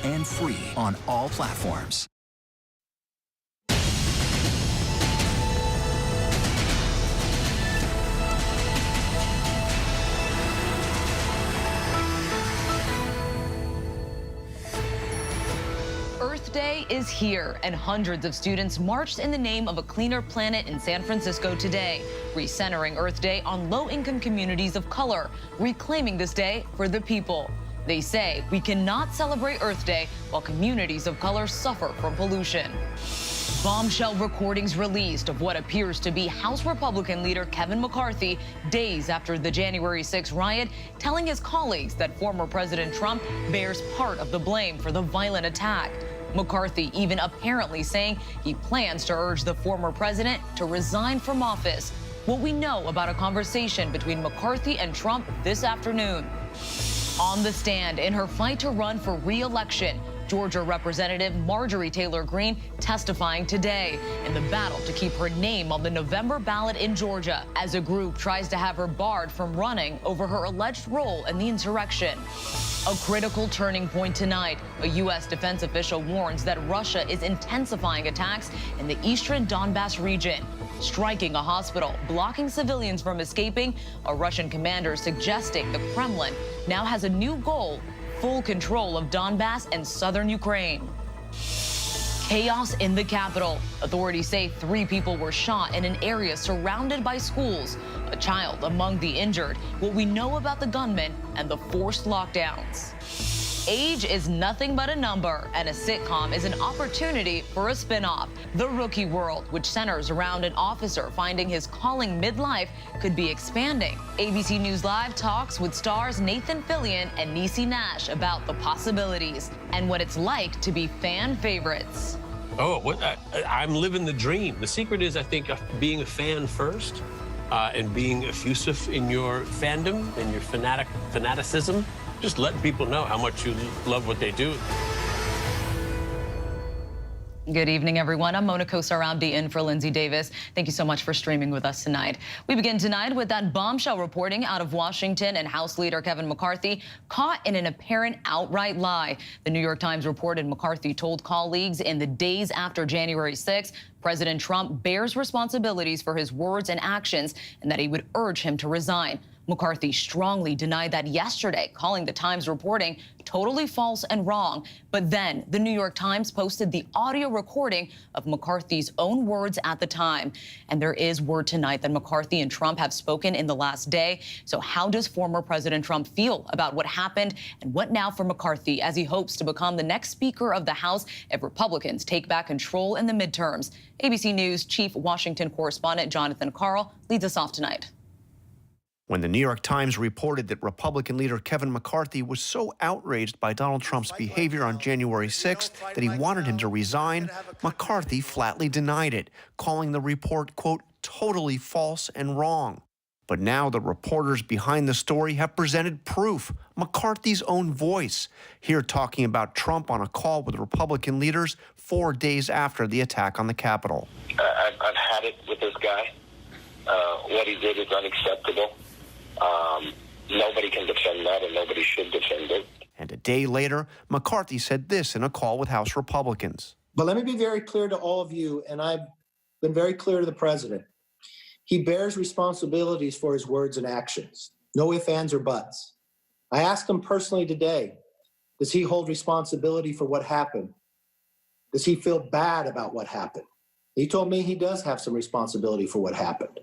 and free on all platforms. Earth Day is here, and hundreds of students marched in the name of a cleaner planet in San Francisco today, recentering Earth Day on low-income communities of color, reclaiming this day for the people. They say we cannot celebrate Earth Day while communities of color suffer from pollution. Bombshell recordings released of what appears to be House Republican leader Kevin McCarthy days after the January 6 riot, telling his colleagues that former President Trump bears part of the blame for the violent attack. McCarthy even apparently saying he plans to urge the former president to resign from office. What we know about a conversation between McCarthy and Trump this afternoon. On the stand in her fight to run for re-election, Georgia Representative Marjorie Taylor Greene testifying today in the battle to keep her name on the November ballot in Georgia as a group tries to have her barred from running over her alleged role in the insurrection. A critical turning point tonight. A U.S. defense official warns that Russia is intensifying attacks in the eastern Donbass region, striking a hospital, blocking civilians from escaping. A Russian commander suggesting the Kremlin now has a new goal: full control of Donbass and southern Ukraine. Chaos in the capital. Authorities say 3 people were shot in an area surrounded by schools. A child among the injured. What we know about the gunman and the forced lockdowns. Age is nothing but a number, and a sitcom is an opportunity for a spin-off. The Rookie World, which centers around an officer finding his calling midlife, could be expanding. ABC News Live talks with stars Nathan Fillion and Niecy Nash about the possibilities and what it's like to be fan favorites. Oh, I'm living the dream. The secret is, I think, being a fan first and being effusive in your fandom and your fanaticism. Just letting people know how much you love what they do. Good evening, everyone. I'm Mona Kosar-Abdi in for Lindsay Davis. Thank you so much for streaming with us tonight. We begin tonight with that bombshell reporting out of Washington and House Leader Kevin McCarthy caught in an apparent outright lie. The New York Times reported McCarthy told colleagues in the days after January 6 President Trump bears responsibilities for his words and actions and that he would urge him to resign. McCarthy strongly denied that yesterday, calling the Times reporting totally false and wrong. But then the New York Times posted the audio recording of McCarthy's own words at the time. And there is word tonight that McCarthy and Trump have spoken in the last day. So how does former President Trump feel about what happened, and what now for McCarthy as he hopes to become the next Speaker of the House if Republicans take back control in the midterms? ABC News Chief Washington Correspondent Jonathan Karl leads us off tonight. When the New York Times reported that Republican leader Kevin McCarthy was so outraged by Donald Trump's behavior on January 6th that he wanted him to resign, McCarthy flatly denied it, calling the report, quote, totally false and wrong. But now the reporters behind the story have presented proof, McCarthy's own voice, here talking about Trump on a call with Republican leaders 4 days after the attack on the Capitol. I've had it with this guy. What he did is unacceptable. Nobody can defend that, and nobody should defend it. And a day later, McCarthy said this in a call with House Republicans. But let me be very clear to all of you, and I've been very clear to the president. He bears responsibilities for his words and actions. No ifs, ands, or buts. I asked him personally today, does he hold responsibility for what happened? Does he feel bad about what happened? He told me he does have some responsibility for what happened.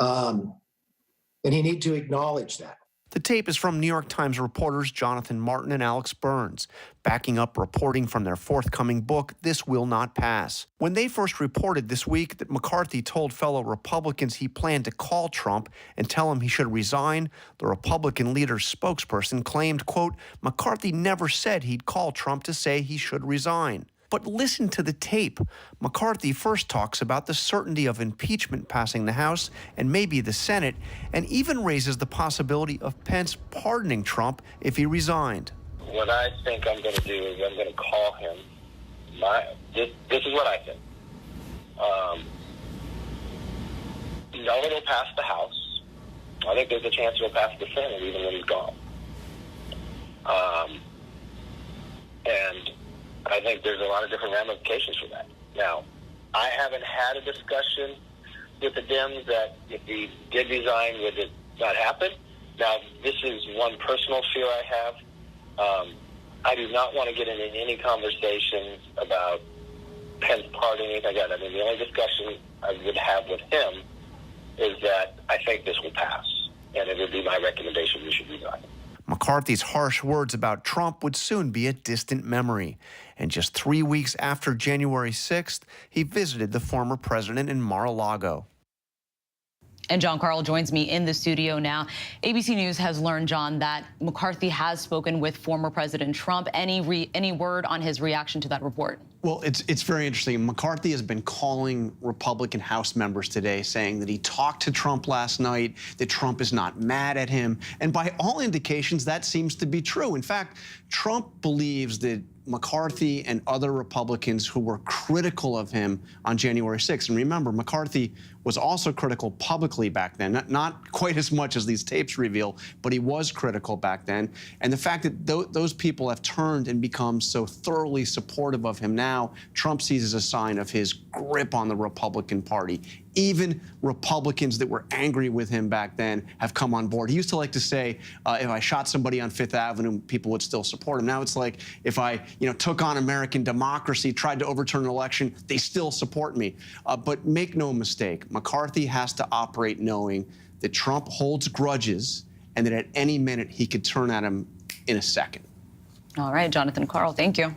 And he needs to acknowledge that. The tape is from New York Times reporters Jonathan Martin and Alex Burns, backing up reporting from their forthcoming book, This Will Not Pass. When they first reported this week that McCarthy told fellow Republicans he planned to call Trump and tell him he should resign, the Republican leader's spokesperson claimed, quote, McCarthy never said he'd call Trump to say he should resign. But listen to the tape. McCarthy first talks about the certainty of impeachment passing the House and maybe the Senate, and even raises the possibility of Pence pardoning Trump if he resigned. What I think I'm going to do is I'm going to call him. This is what I think. No, it'll pass the House. I think there's a chance it'll pass the Senate even when he's gone. And I think there's a lot of different ramifications for that. Now, I haven't had a discussion with the Dems that if he did resign, would it not happen? Now, this is one personal fear I have. I do not want to get into any conversations about Pence pardoning, anything like that. I mean, the only discussion I would have with him is that I think this will pass, and it would be my recommendation we should resign. McCarthy's harsh words about Trump would soon be a distant memory. And just 3 weeks after January 6th, he visited the former president in Mar-a-Lago. And John Carl joins me in the studio now. ABC News has learned, John, that McCarthy has spoken with former President Trump. Any word on his reaction to that report? Well, it's very interesting. McCarthy has been calling Republican House members today, saying that he talked to Trump last night, that Trump is not mad at him. And by all indications, that seems to be true. In fact, Trump believes that McCarthy and other Republicans who were critical of him on January 6th. And remember, McCarthy was also critical publicly back then, not quite as much as these tapes reveal, but he was critical back then. And the fact that those people have turned and become so thoroughly supportive of him now, Trump sees as a sign of his grip on the Republican Party. Even Republicans that were angry with him back then have come on board. He used to like to say, if I shot somebody on Fifth Avenue, people would still support him. Now it's like, if I took on American democracy, tried to overturn an election, they still support me. But make no mistake, McCarthy has to operate knowing that Trump holds grudges and that at any minute he could turn at him in a second. All right, Jonathan Karl, thank you.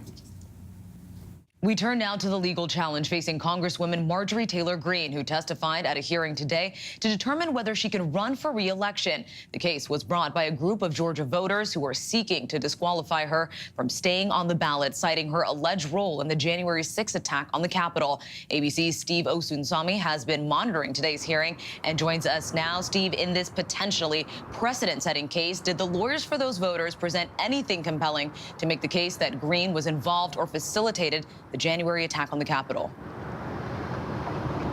We turn now to the legal challenge facing Congresswoman Marjorie Taylor Greene, who testified at a hearing today to determine whether she can run for re-election. The case was brought by a group of Georgia voters who are seeking to disqualify her from staying on the ballot, citing her alleged role in the January 6th attack on the Capitol. ABC's Steve Osunsami has been monitoring today's hearing and joins us now. Steve, in this potentially precedent-setting case, did the lawyers for those voters present anything compelling to make the case that Greene was involved or facilitated the January attack on the Capitol?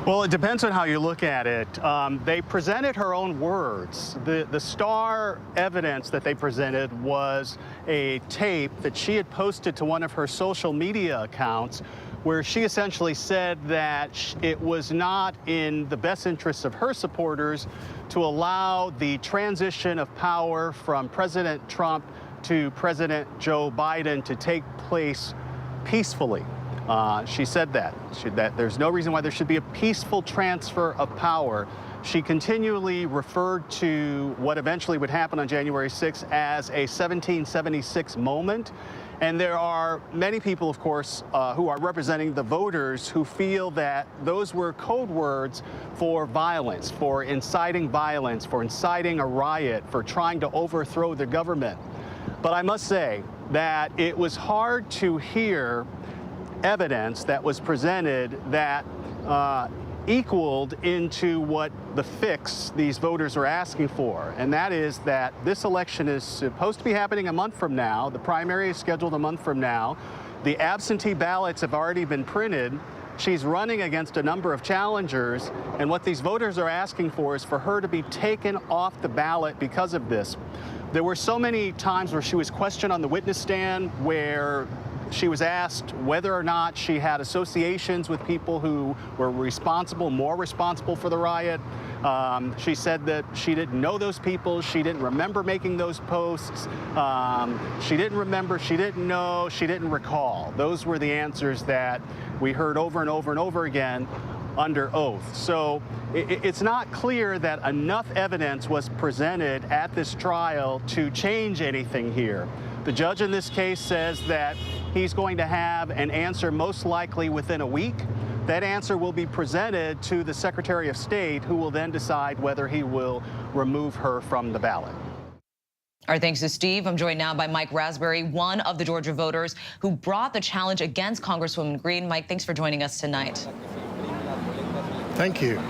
Well, it depends on how you look at it. They presented her own words. The star evidence that they presented was a tape that she had posted to one of her social media accounts where she essentially said that it was not in the best interests of her supporters to allow the transition of power from President Trump to President Joe Biden to take place peacefully. She said that there's no reason why there should be a peaceful transfer of power. She continually referred to what eventually would happen on January 6th as a 1776 moment. And there are many people, of course, who are representing the voters who feel that those were code words for violence, for inciting a riot, for trying to overthrow the government. But I must say that it was hard to hear evidence that was presented that equaled into what the fix these voters are asking for. And that is that this election is supposed to be happening a month from now. The primary is scheduled a month from now. The absentee ballots have already been printed. She's running against a number of challengers. And what these voters are asking for is for her to be taken off the ballot because of this. There were so many times where she was questioned on the witness stand where she was asked whether or not she had associations with people who were more responsible for the riot. She said that she didn't know those people. She didn't remember making those posts. She didn't remember, she didn't know, she didn't recall. Those were the answers that we heard over and over and over again under oath. So it's not clear that enough evidence was presented at this trial to change anything here. The judge in this case says that he's going to have an answer most likely within a week. That answer will be presented to the Secretary of State, who will then decide whether he will remove her from the ballot. All right, thanks to Steve. I'm joined now by Mike Raspberry, one of the Georgia voters who brought the challenge against Congresswoman Greene. Mike, thanks for joining us tonight. Thank you.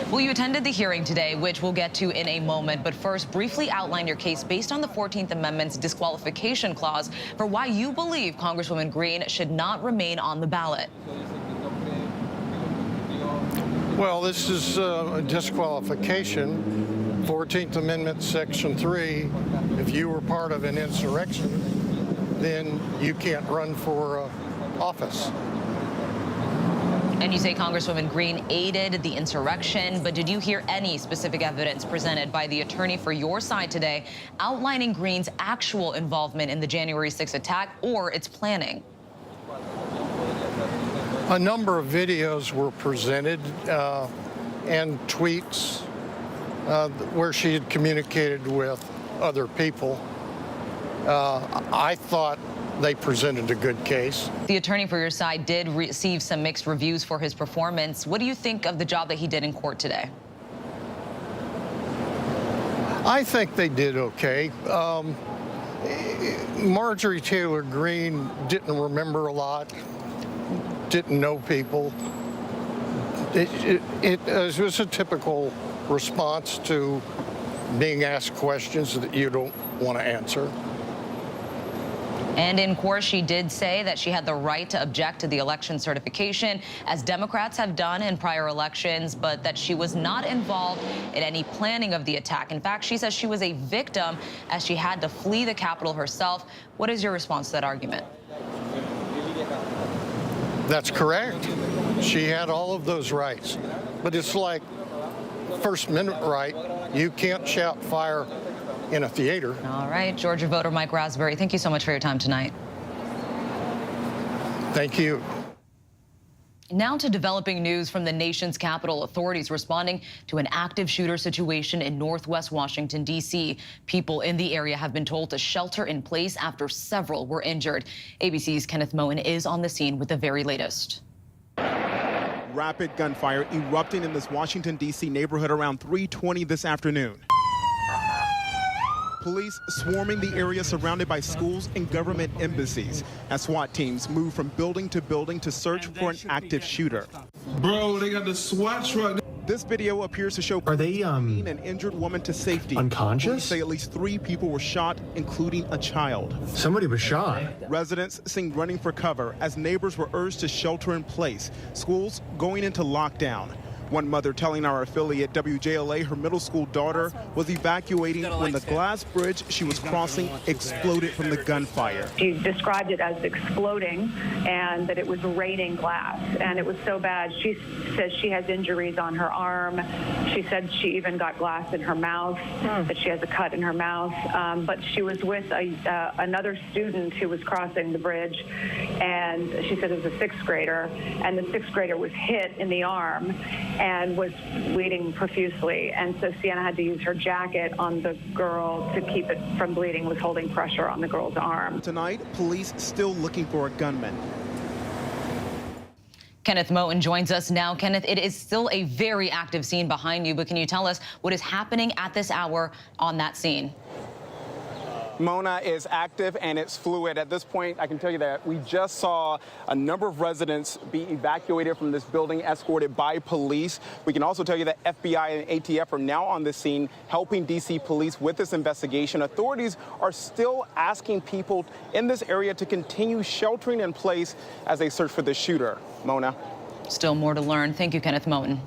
Well, you attended the hearing today, which we'll get to in a moment. But first, briefly outline your case based on the 14th Amendment's disqualification clause for why you believe Congresswoman Greene should not remain on the ballot. Well, this is a disqualification. 14th Amendment, Section 3, if you were part of an insurrection, then you can't run for office. And you say Congresswoman Greene aided the insurrection, but did you hear any specific evidence presented by the attorney for your side today outlining Greene's actual involvement in the January 6th attack or its planning? A number of videos were presented and tweets where she had communicated with other people. I thought they presented a good case. The attorney for your side did receive some mixed reviews for his performance. What do you think of the job that he did in court today? I think they did okay. Marjorie Taylor Greene didn't remember a lot, didn't know people. It was a typical response to being asked questions that you don't want to answer. And in court, she did say that she had the right to object to the election certification, as Democrats have done in prior elections, but that she was not involved in any planning of the attack. In fact, she says she was a victim as she had to flee the Capitol herself. What is your response to that argument? That's correct. She had all of those rights. But it's like First Amendment right. You can't shout fire in a theater. All right, Georgia voter Mike Raspberry, thank you so much for your time tonight. Thank you. Now to developing news from the nation's capital. Authorities responding to an active shooter situation in northwest Washington, D.C. People in the area have been told to shelter in place after several were injured. ABC's Kenneth Morton is on the scene with the very latest. Rapid gunfire erupting in this Washington, D.C. neighborhood around 3:20 this afternoon. Police swarming the area surrounded by schools and government embassies as SWAT teams move from building to search for an active shooter. Bro, they got the SWAT truck. This video appears to show an injured woman to safety. Unconscious? Police say at least 3 people were shot, including a child. Somebody was shot. Residents seen running for cover as neighbors were urged to shelter in place. Schools going into lockdown. One mother telling our affiliate WJLA her middle school daughter was evacuating when the glass bridge she was crossing exploded from the gunfire. She described it as exploding and that it was raining glass, and it was so bad. She says she has injuries on her arm. She said she even got glass in her mouth, that she has a cut in her mouth. But she was with another student who was crossing the bridge, and she said it was a 6th grader, and the 6th grader was hit in the arm and was bleeding profusely. And so Sienna had to use her jacket on the girl to keep it from bleeding, was holding pressure on the girl's arm. Tonight, police still looking for a gunman. Kenneth Morton joins us now. Kenneth, it is still a very active scene behind you, but can you tell us what is happening at this hour on that scene? Mona, is active and it's fluid. At this point, I can tell you that we just saw a number of residents be evacuated from this building, escorted by police. We can also tell you that FBI and ATF are now on the scene helping D.C. police with this investigation. Authorities are still asking people in this area to continue sheltering in place as they search for the shooter. Mona. Still more to learn. Thank you, Kenneth Morton.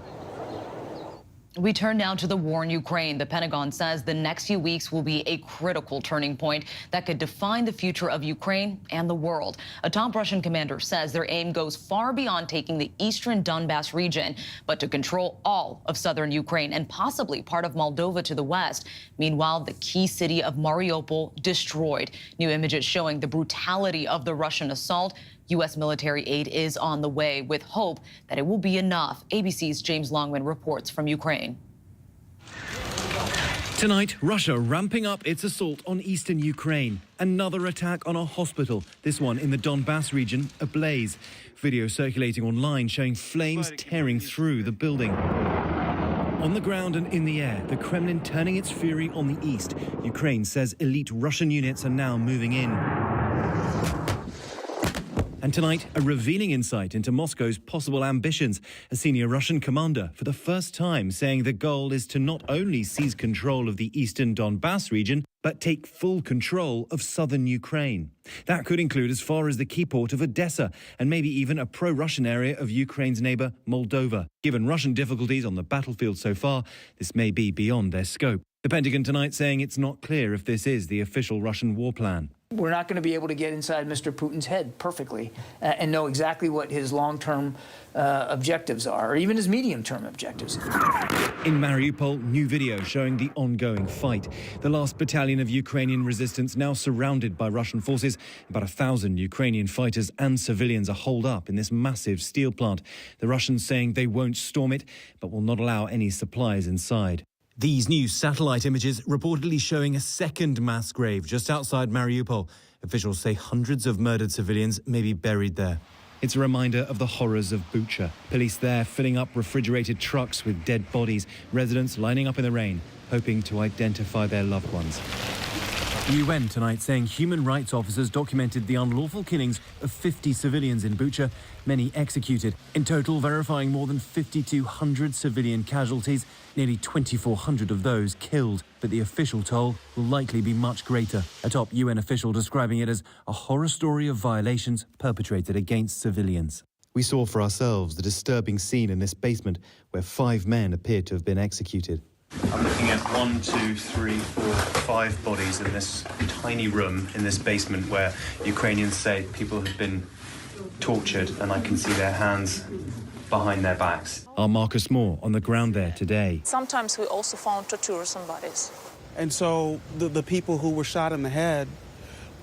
We turn now to the war in Ukraine. The Pentagon says the next few weeks will be a critical turning point that could define the future of Ukraine and the world. A top Russian commander says their aim goes far beyond taking the eastern Donbas region, but to control all of southern Ukraine and possibly part of Moldova to the west. Meanwhile, the key city of Mariupol destroyed. New images showing the brutality of the Russian assault. U.S. military aid is on the way with hope that it will be enough. ABC's James Longman reports from Ukraine. Tonight, Russia ramping up its assault on eastern Ukraine. Another attack on a hospital, this one in the Donbas region, ablaze. Video circulating online showing flames tearing through the building. On the ground and in the air, the Kremlin turning its fury on the east. Ukraine says elite Russian units are now moving in. And tonight, a revealing insight into Moscow's possible ambitions. A senior Russian commander, for the first time, saying the goal is to not only seize control of the eastern Donbas region, but take full control of southern Ukraine. That could include as far as the key port of Odessa, and maybe even a pro-Russian area of Ukraine's neighbour, Moldova. Given Russian difficulties on the battlefield so far, this may be beyond their scope. The Pentagon tonight saying it's not clear if this is the official Russian war plan. We're not going to be able to get inside Mr. Putin's head perfectly and know exactly what his long-term objectives are, or even his medium-term objectives. In Mariupol, new video showing the ongoing fight. The last battalion of Ukrainian resistance now surrounded by Russian forces. About 1,000 Ukrainian fighters and civilians are holed up in this massive steel plant. The Russians saying they won't storm it, but will not allow any supplies inside. These new satellite images reportedly showing a second mass grave just outside Mariupol. Officials say hundreds of murdered civilians may be buried there. It's a reminder of the horrors of Bucha. Police there filling up refrigerated trucks with dead bodies. Residents lining up in the rain, hoping to identify their loved ones. The UN tonight saying human rights officers documented the unlawful killings of 50 civilians in Bucha, many executed. In total, verifying more than 5,200 civilian casualties, nearly 2,400 of those killed. But the official toll will likely be much greater. A top UN official describing it as a horror story of violations perpetrated against civilians. We saw for ourselves the disturbing scene in this basement where 5 men appeared to have been executed. I'm looking at 1, 2, 3, 4, 5 bodies in this tiny room in this basement where Ukrainians say people have been tortured, and I can see their hands behind their backs. Our Marcus Moore on the ground there today. Sometimes we also found torturers on bodies. And so the people who were shot in the head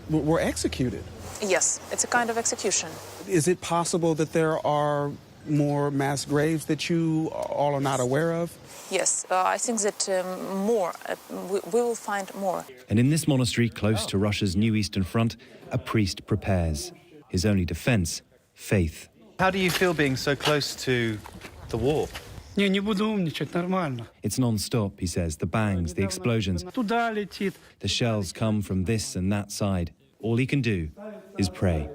were executed? Yes, it's a kind of execution. Is it possible that there are more mass graves that you all are not aware of? Yes, I think that we will find more. And in this monastery close to Russia's new eastern front, a priest prepares. His only defense, faith. How do you feel being so close to the war? It's non-stop, he says, the bangs, the explosions. The shells come from this and that side. All he can do is pray.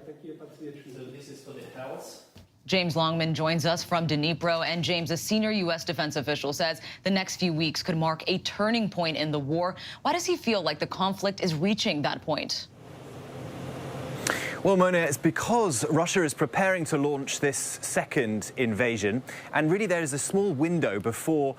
James Longman joins us from Dnipro. And James, a senior U.S. defense official, says the next few weeks could mark a turning point in the war. Why does he feel like the conflict is reaching that point? Well, Mona, it's because Russia is preparing to launch this second invasion, and really there is a small window before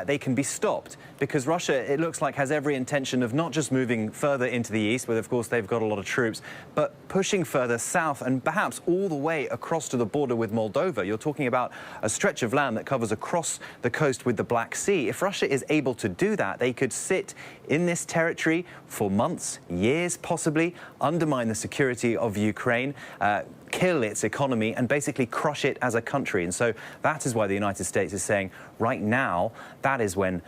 they can be stopped, because Russia, it looks like, has every intention of not just moving further into the east, where of course they've got a lot of troops, but pushing further south and perhaps all the way across to the border with Moldova. You're talking about a stretch of land that covers across the coast with the Black Sea. If Russia is able to do that, they could sit in this territory for months, years possibly, undermine the security of Ukraine, kill its economy, and basically crush it as a country. And so that is why the United States is saying right now that is when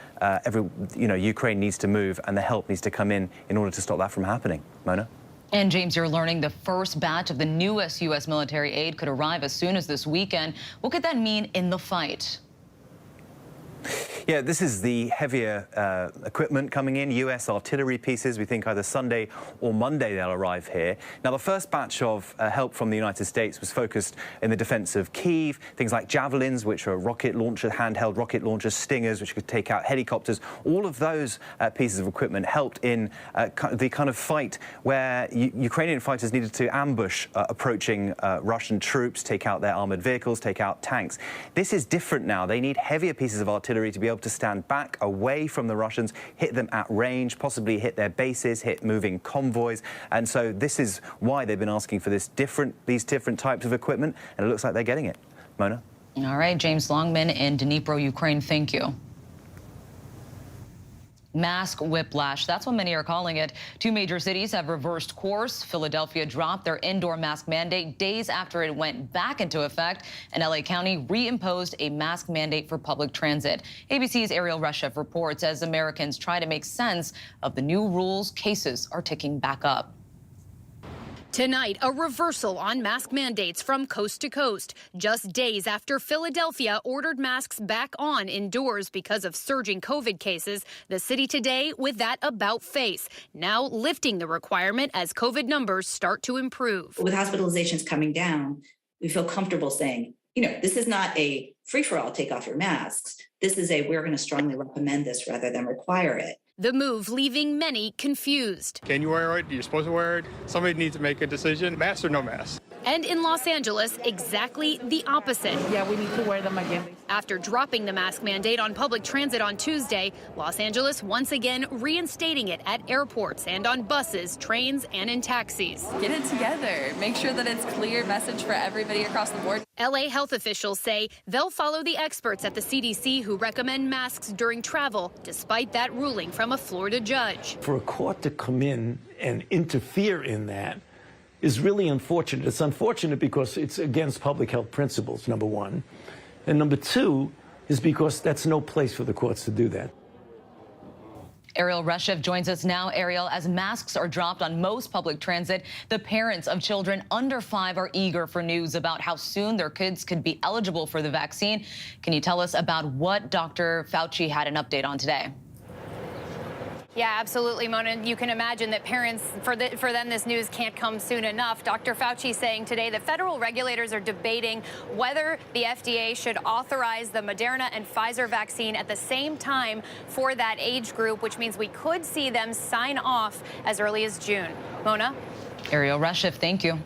Ukraine needs to move and the help needs to come in order to stop that from happening. Mona? And James, you're learning the first batch of the newest U.S. military aid could arrive as soon as this weekend. What could that mean in the fight? Yeah, this is the heavier equipment coming in, U.S. artillery pieces. We think either Sunday or Monday they'll arrive here. Now, the first batch of help from the United States was focused in the defense of Kyiv, things like javelins, which are rocket launchers, handheld rocket launchers, Stingers, which could take out helicopters. All of those pieces of equipment helped in the kind of fight where Ukrainian fighters needed to ambush approaching Russian troops, take out their armored vehicles, take out tanks. This is different now. They need heavier pieces of artillery to be able to stand back away from the Russians, hit them at range, possibly hit their bases, hit moving convoys. And so this is why they've been asking for these different types of equipment, and it looks like they're getting it. Mona? All right, James Longman in Dnipro, Ukraine, thank you. Mask whiplash, that's what many are calling it. 2 major cities have reversed course. Philadelphia dropped their indoor mask mandate days after it went back into effect, and LA County reimposed a mask mandate for public transit. ABC's Ariel Reshef reports as Americans try to make sense of the new rules, cases are ticking back up. Tonight, a reversal on mask mandates from coast to coast, just days after Philadelphia ordered masks back on indoors because of surging COVID cases. The city today with that about face, now lifting the requirement as COVID numbers start to improve. With hospitalizations coming down, we feel comfortable saying, this is not a free-for-all, take off your masks. This is we're going to strongly recommend this rather than require it. The move leaving many confused. Can you wear it? You're supposed to wear it. Somebody needs to make a decision, mask or no mask. And in Los Angeles, exactly the opposite. Yeah, we need to wear them again. After dropping the mask mandate on public transit on Tuesday, Los Angeles once again reinstating it at airports and on buses, trains, and in taxis. Get it together. Make sure that it's clear message for everybody across the board. LA health officials say they'll follow the experts at the CDC who recommend masks during travel, despite that ruling from a Florida judge. For a court to come in and interfere in that is really unfortunate. It's unfortunate because it's against public health principles, number one. And number two is because that's no place for the courts to do that. Ariel Reshev joins us now. Ariel, as masks are dropped on most public transit, the parents of children under 5 are eager for news about how soon their kids could be eligible for the vaccine. Can you tell us about what Dr. Fauci had an update on today? Yeah, absolutely, Mona. You can imagine that parents, for them, this news can't come soon enough. Dr. Fauci saying today that federal regulators are debating whether the FDA should authorize the Moderna and Pfizer vaccine at the same time for that age group, which means we could see them sign off as early as June. Mona? Ariel Reshev, thank you.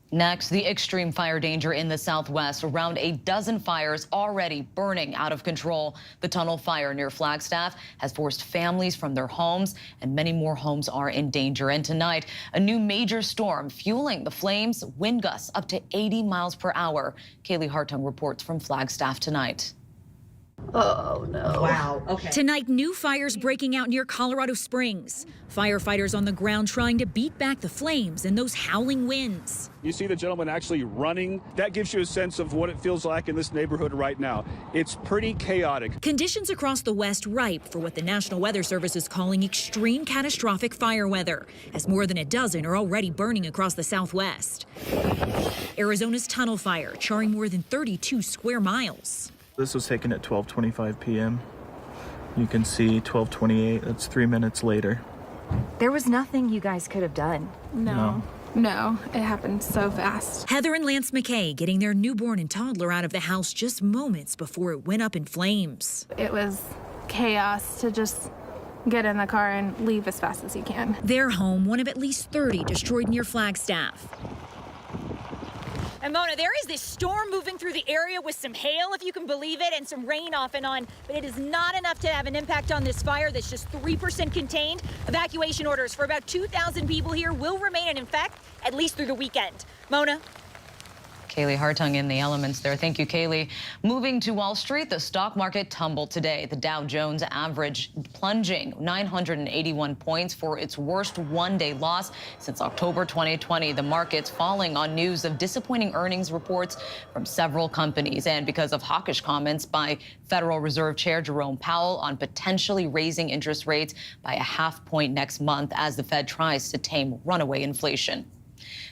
Next, the extreme fire danger in the Southwest. Around a dozen fires already burning out of control. The tunnel fire near Flagstaff has forced families from their homes, and many more homes are in danger. And tonight, a new major storm fueling the flames, wind gusts up to 80 miles per hour. Kaylee Hartung reports from Flagstaff tonight. Oh, no. Wow. Okay. Tonight, new fires breaking out near Colorado Springs. Firefighters on the ground trying to beat back the flames and those howling winds. You see the gentleman actually running. That gives you a sense of what it feels like in this neighborhood right now. It's pretty chaotic. Conditions across the West ripe for what the National Weather Service is calling extreme catastrophic fire weather, as more than a dozen are already burning across the Southwest. Arizona's tunnel fire charring more than 32 square miles. This was taken at 12:25 p.m. You can see 12:28, that's 3 minutes later. There was nothing you guys could have done. No, it happened so fast. Heather and Lance McKay getting their newborn and toddler out of the house just moments before it went up in flames. It was chaos to just get in the car and leave as fast as you can. Their home, one of at least 30 destroyed near Flagstaff. And Mona, there is this storm moving through the area with some hail, if you can believe it, and some rain off and on, but it is not enough to have an impact on this fire that's just 3% contained. Evacuation orders for about 2,000 people here will remain in effect at least through the weekend. Mona? Kaylee Hartung in the elements there. Thank you, Kaylee. Moving to Wall Street, the stock market tumbled today. The Dow Jones average plunging 981 points for its worst one-day loss since October 2020. The market's falling on news of disappointing earnings reports from several companies and because of hawkish comments by Federal Reserve Chair Jerome Powell on potentially raising interest rates by a half point next month as the Fed tries to tame runaway inflation.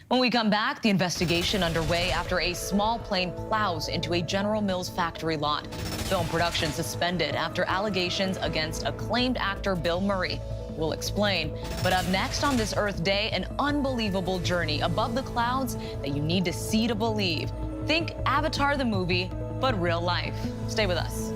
When we come back, the investigation underway after a small plane plows into a General Mills factory lot. Film production suspended after allegations against acclaimed actor Bill Murray. We'll explain. But up next on this Earth Day, an unbelievable journey above the clouds that you need to see to believe. Think Avatar the movie, but real life. Stay with us.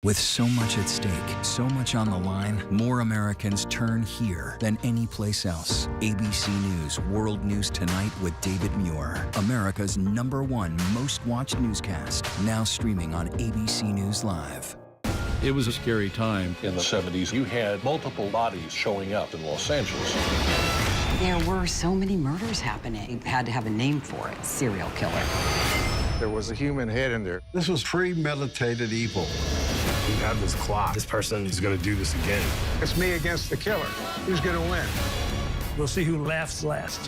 With so much at stake, so much on the line, more Americans turn here than any place else. ABC News World News Tonight with David Muir, America's #1 most watched newscast, now streaming on ABC News Live. It was a scary time. In the 70s, you had multiple bodies showing up in Los Angeles. There were so many murders happening. You had to have a name for it, serial killer. There was a human head in there. This was premeditated evil. We have this clock. This person is going to do this again. It's me against the killer. Who's going to win? We'll see who laughs last.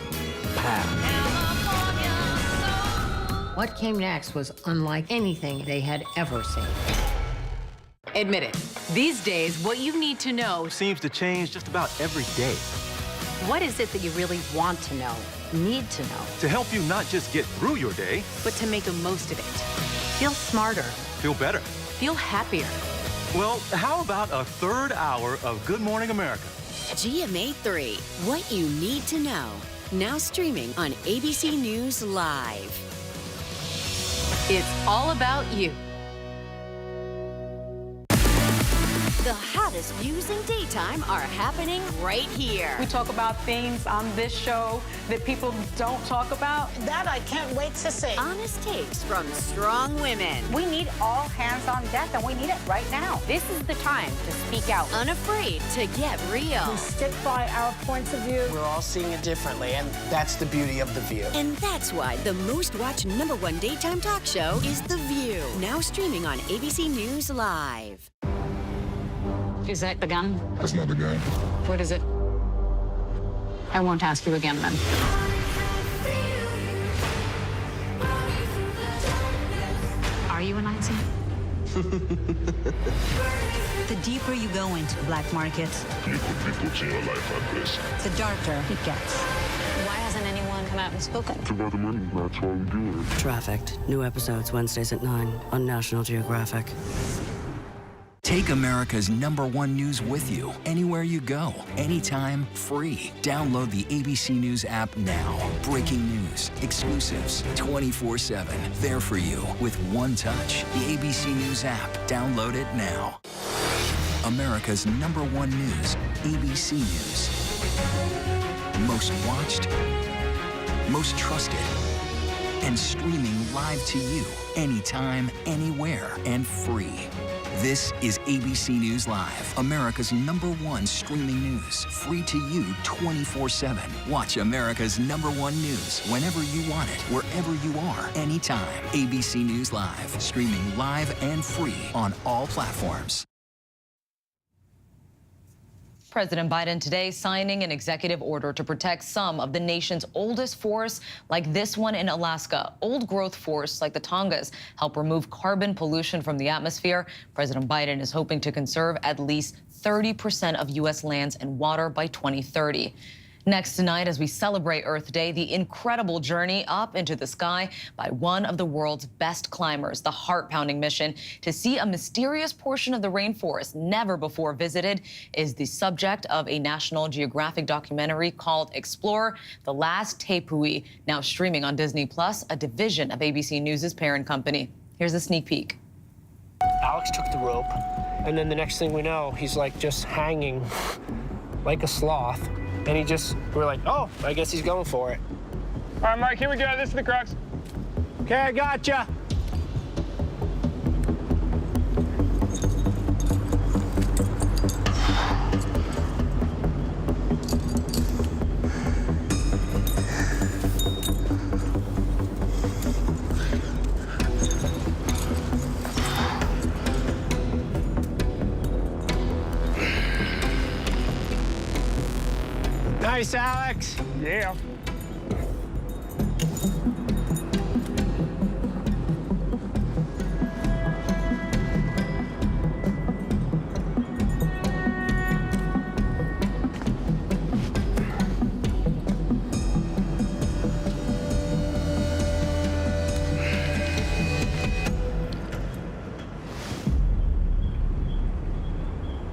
What came next was unlike anything they had ever seen. Admit it. These days, what you need to know seems to change just about every day. What is it that you really want to know, need to know? To help you not just get through your day, but to make the most of it. Feel smarter. Feel better. Feel happier. Well, how about a third hour of Good Morning America? GMA 3, what you need to know. Now streaming on ABC News Live. It's all about you. The hottest views in daytime are happening right here. We talk about things on this show that people don't talk about. That I can't wait to see. Honest takes from strong women. We need all hands on deck, and we need it right now. This is the time to speak out. Unafraid to get real. We stick by our points of view. We're all seeing it differently, and that's the beauty of The View. And that's why the most watched #1 daytime talk show is The View. Now streaming on ABC News Live. Is that the gun? That's not the gun. What is it? I won't ask you again then. Are you a Nazi? The deeper you go into black markets, you could be putting your life at risk. the darker it gets. Why hasn't anyone come out and spoken? It's about the money. That's why we do it. Trafficked. New episodes Wednesdays at 9 on National Geographic. Take America's #1 news with you anywhere you go, anytime, free. Download the ABC News app now. Breaking news, exclusives, 24/7. There for you with one touch. The ABC News app. Download it now. America's #1 news, ABC News. Most watched, most trusted, and streaming live to you anytime, anywhere, and free. This is ABC News Live, America's #1 streaming news, free to you 24/7. Watch America's #1 news whenever you want it, wherever you are, anytime. ABC News Live, streaming live and free on all platforms. President Biden today signing an executive order to protect some of the nation's oldest forests, like this one in Alaska. Old-growth forests like the Tongass help remove carbon pollution from the atmosphere. President Biden is hoping to conserve at least 30% of U.S. lands and water by 2030. Next tonight, as we celebrate Earth Day, the incredible journey up into the sky by one of the world's best climbers, the heart-pounding mission to see a mysterious portion of the rainforest never before visited, is the subject of a National Geographic documentary called Explore the Last Tepui, now streaming on Disney+, a division of ABC News' parent company. Here's a sneak peek. Alex took the rope, and then the next thing we know, he's like just hanging like a sloth. And we're like, oh, I guess he's going for it. All right, Mike, here we go. This is the crux. Okay, I gotcha. Nice, Alex. Yeah.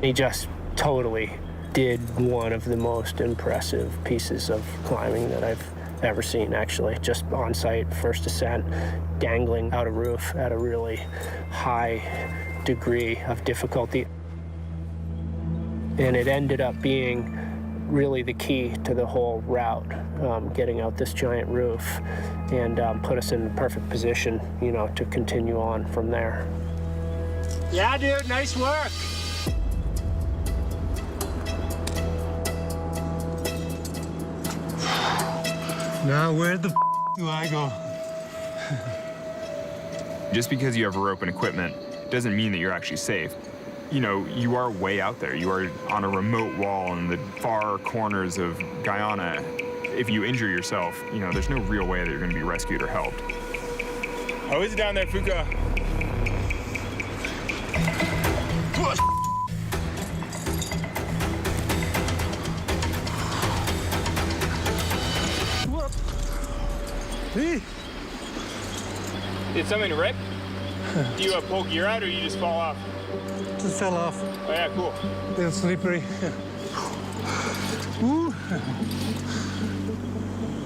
He just totally did one of the most impressive pieces of climbing that I've ever seen, actually. Just on site, first ascent, dangling out a roof at a really high degree of difficulty. And it ended up being really the key to the whole route, getting out this giant roof and put us in the perfect position, you know, to continue on from there. Yeah, dude, nice work. Now where the do I go? Just because you have a rope and equipment doesn't mean that you're actually safe. You know, you are way out there. You are on a remote wall in the far corners of Guyana. If you injure yourself, you know, there's no real way that you're going to be rescued or helped. How is it down there, Fuka? Did something rip? Do you pull gear out or you just fall off? Just fell off. Oh yeah, cool. A little slippery.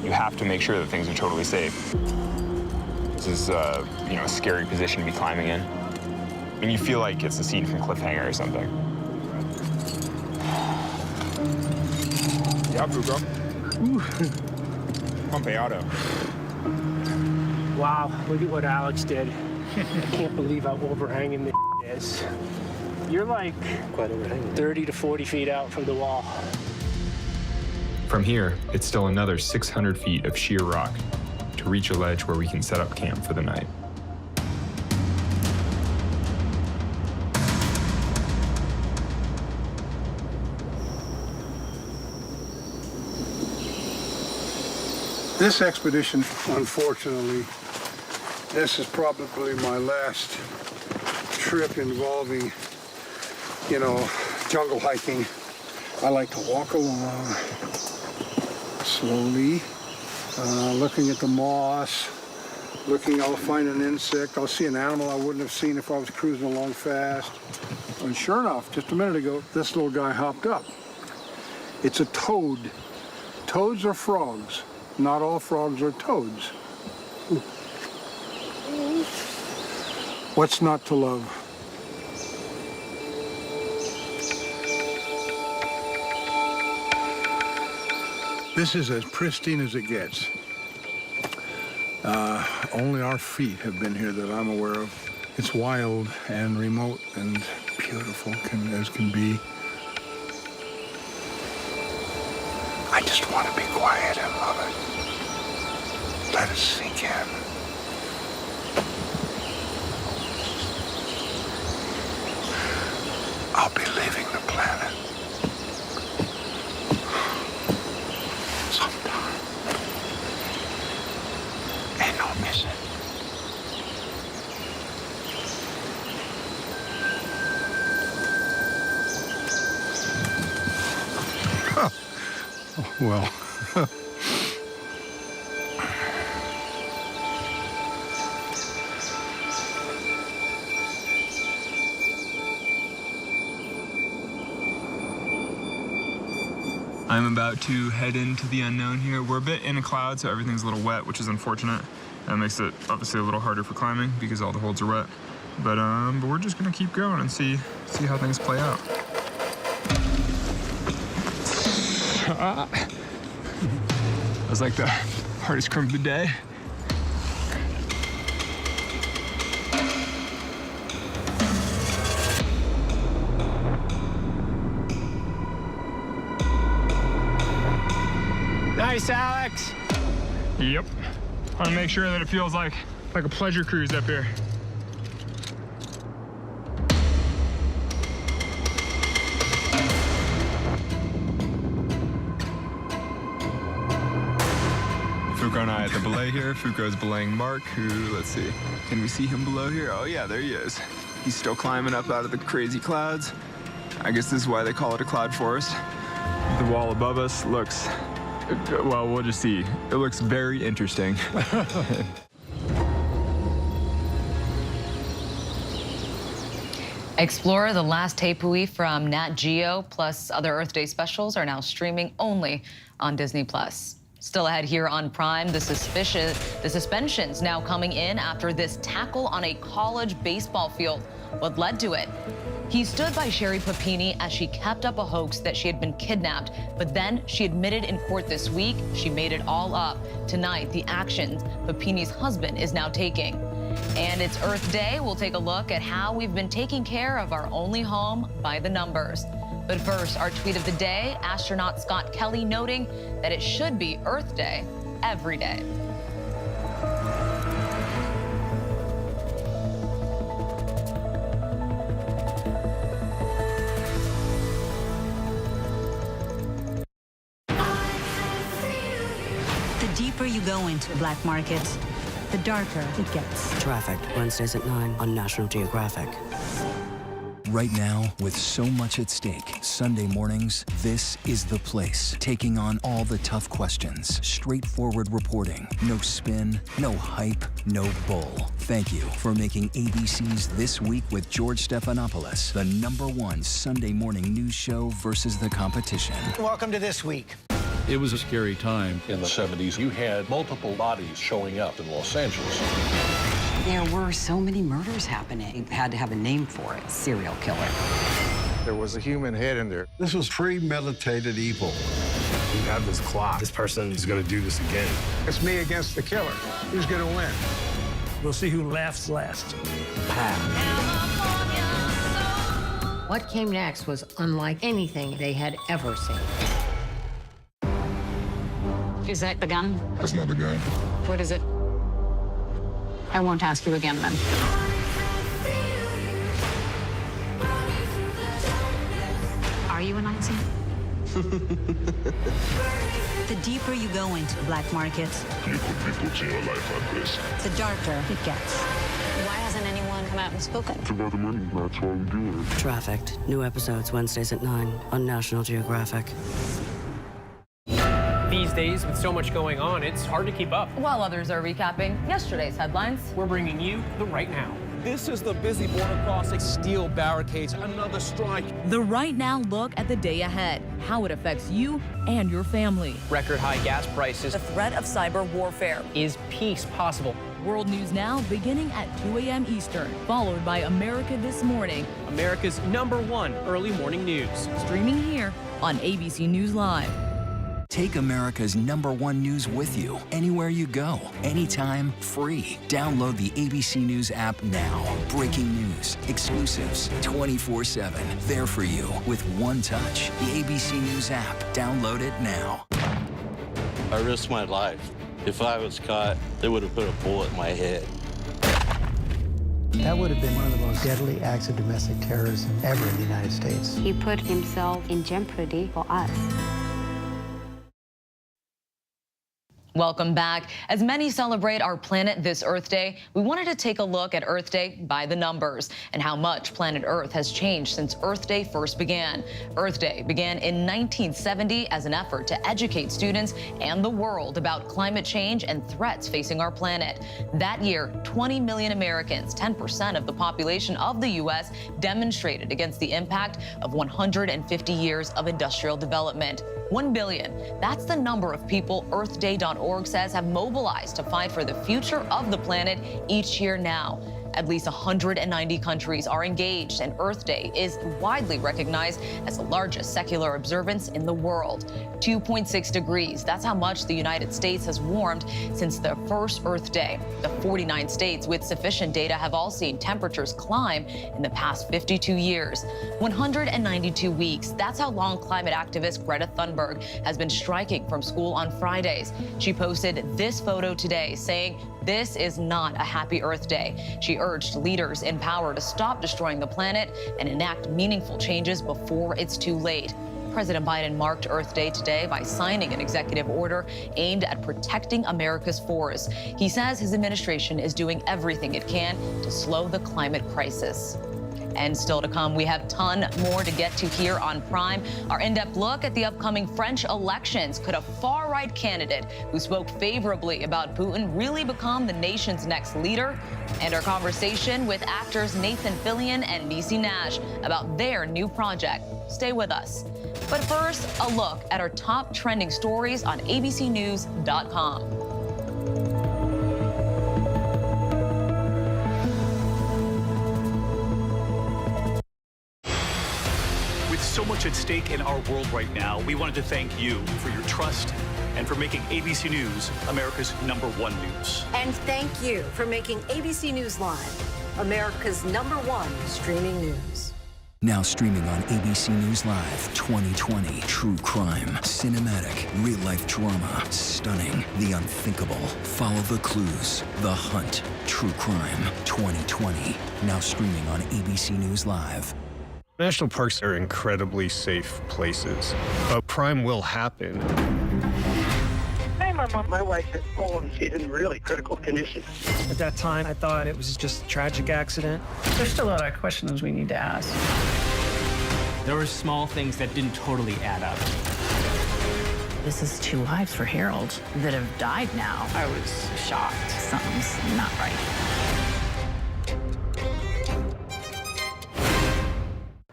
You have to make sure that things are totally safe. This is, you know, a scary position to be climbing in. I mean, you feel like it's a scene from Cliffhanger or something. Yeah, Fugo. Pompeado. Wow, look at what Alex did. I can't believe how overhanging this is. You're like quite overhanging. 30 to 40 feet out from the wall. From here, it's still another 600 feet of sheer rock to reach a ledge where we can set up camp for the night. This expedition, unfortunately, this is probably my last trip involving, you know, jungle hiking. I like to walk along slowly, looking at the moss, I'll find an insect, I'll see an animal I wouldn't have seen if I was cruising along fast. And sure enough, just a minute ago, this little guy hopped up. It's a toad. Toads are frogs. Not all frogs are toads. What's not to love? This is as pristine as it gets. Only our feet have been here that I'm aware of. It's wild and remote and beautiful as can be. I just want to be quiet and love it. Let it sink in. I'll be leaving the planet sometime. Ain't no missing. Huh. Oh, well. I'm about to head into the unknown here. We're a bit in a cloud, so everything's a little wet, which is unfortunate. That makes it obviously a little harder for climbing because all the holds are wet. But we're just gonna keep going and see how things play out. That was like the hardest climb of the day. Nice, Alex. Yep. I want to make sure that it feels like a pleasure cruise up here. Foucault and I at the belay here. Foucault's belaying Mark, who, let's see, can we see him below here? Oh yeah, there he is. He's still climbing up out of the crazy clouds. I guess this is why they call it a cloud forest. The wall above us looks, well, we'll just see. It looks very interesting. Explore the Last Tepui from Nat Geo, plus other Earth Day specials are now streaming only on Disney+. Still ahead here on Prime, the suspension's now coming in after this tackle on a college baseball field. What led to it? He stood by Sherry Papini as she kept up a hoax that she had been kidnapped, but then she admitted in court this week she made it all up. Tonight, the actions Papini's husband is now taking. And it's Earth Day. We'll take a look at how we've been taking care of our only home by the numbers. But first, our tweet of the day, astronaut Scott Kelly noting that it should be Earth Day every day. The deeper you go into black markets, the darker it gets. Trafficked, Wednesdays at 9 on National Geographic. Right now, with so much at stake, Sunday mornings, this is the place. Taking on all the tough questions. Straightforward reporting. No spin, no hype, no bull. Thank you for making ABC's This Week with George Stephanopoulos the #1 Sunday morning news show versus the competition. Welcome to This Week. It was a scary time. In the 70s, you had multiple bodies showing up in Los Angeles. There were so many murders happening. They had to have a name for it, serial killer. There was a human head in there. This was premeditated evil. You have this clock. This person is going to do this again. It's me against the killer. Who's going to win? We'll see who laughs last. What came next was unlike anything they had ever seen. Is that the gun? That's not the gun. What is it? I won't ask you again then. Are you a Nazi? The deeper you go into black markets, You could be putting your life at risk. the darker it gets. Why hasn't anyone come out and spoken? It's about the money. That's why we do it. Trafficked. New episodes Wednesdays at 9 on National Geographic. These days, with so much going on, it's hard to keep up. While others are recapping yesterday's headlines, We're bringing you the right now. This is the busy border crossing. Steel barricades, another strike. The right now look at the day ahead, how it affects you and your family. Record high gas prices. the threat of cyber warfare. Is peace possible? World News Now beginning at 2 a.m. Eastern, followed by America This Morning, America's #1 early morning news. streaming here on ABC News Live. Take America's #1 news with you anywhere you go, anytime, free. Download the ABC News app now. Breaking news, exclusives, 24/7. There for you with one touch. The ABC News app. Download it now. I risked my life. If I was caught, they would have put a bullet in my head. That would have been one of the most deadly acts of domestic terrorism ever in the United States. He put himself in jeopardy for us. Welcome back. As many celebrate our planet this Earth Day, we wanted to take a look at Earth Day by the numbers and how much planet Earth has changed since Earth Day first began. Earth Day began in 1970 as an effort to educate students and the world about climate change and threats facing our planet. That year, 20 million Americans, 10% of the population of the U.S., demonstrated against the impact of 150 years of industrial development. 1 billion. That's the number of people EarthDay.org says have mobilized to fight for the future of the planet each year now. At least 190 countries are engaged, and Earth Day is widely recognized as the largest secular observance in the world. 2.6 degrees, that's how much the United States has warmed since the first Earth Day. The 49 states with sufficient data have all seen temperatures climb in the past 52 years. 192 weeks, that's how long climate activist Greta Thunberg has been striking from school on Fridays. She posted this photo today saying, "This is not a happy Earth Day." She urged leaders in power to stop destroying the planet and enact meaningful changes before it's too late. President Biden marked Earth Day today by signing an executive order aimed at protecting America's forests. He says his administration is doing everything it can to slow the climate crisis. And still to come, we have a ton more to get to here on Prime. Our in-depth look at the upcoming French elections. Could a far-right candidate who spoke favorably about Putin really become the nation's next leader? And our conversation with actors Nathan Fillion and Niecy Nash about their new project. Stay with us. But first, a look at our top trending stories on abcnews.com. So much at stake in our world right now. We wanted to thank you for your trust and for making ABC News America's #1 news. And thank you for making ABC News Live America's #1 streaming news. Now streaming on ABC News Live 2020. True crime, cinematic, real-life drama, stunning, the unthinkable. Follow the clues. The Hunt. True crime 2020. Now streaming on ABC News Live. National parks are incredibly safe places, but crime will happen. Hey, my wife had fallen. She's in really critical condition. At that time, I thought it was just a tragic accident. There's still a lot of questions we need to ask. There were small things that didn't totally add up. This is 2 lives for Harold that have died now. I was shocked. Something's not right.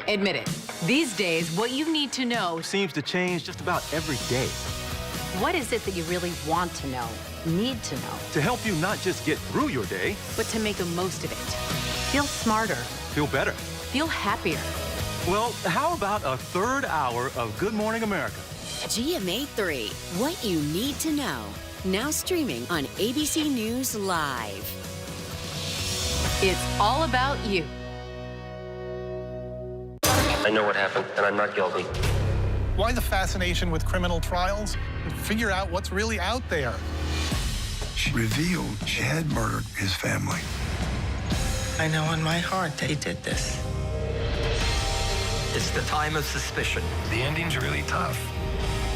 Admit it. These days, what you need to know seems to change just about every day. What is it that you really want to know, need to know? To help you not just get through your day, But to make the most of it. Feel smarter. feel better. Feel happier. Well, how about a third hour of Good Morning America? GMA 3, what you need to know. Now streaming on ABC News Live. It's all about you. I know what happened, and I'm not guilty. Why the fascination with criminal trials? Figure out what's really out there. She revealed she had murdered his family. I know in my heart that he did this. It's the time of suspicion. The ending's really tough.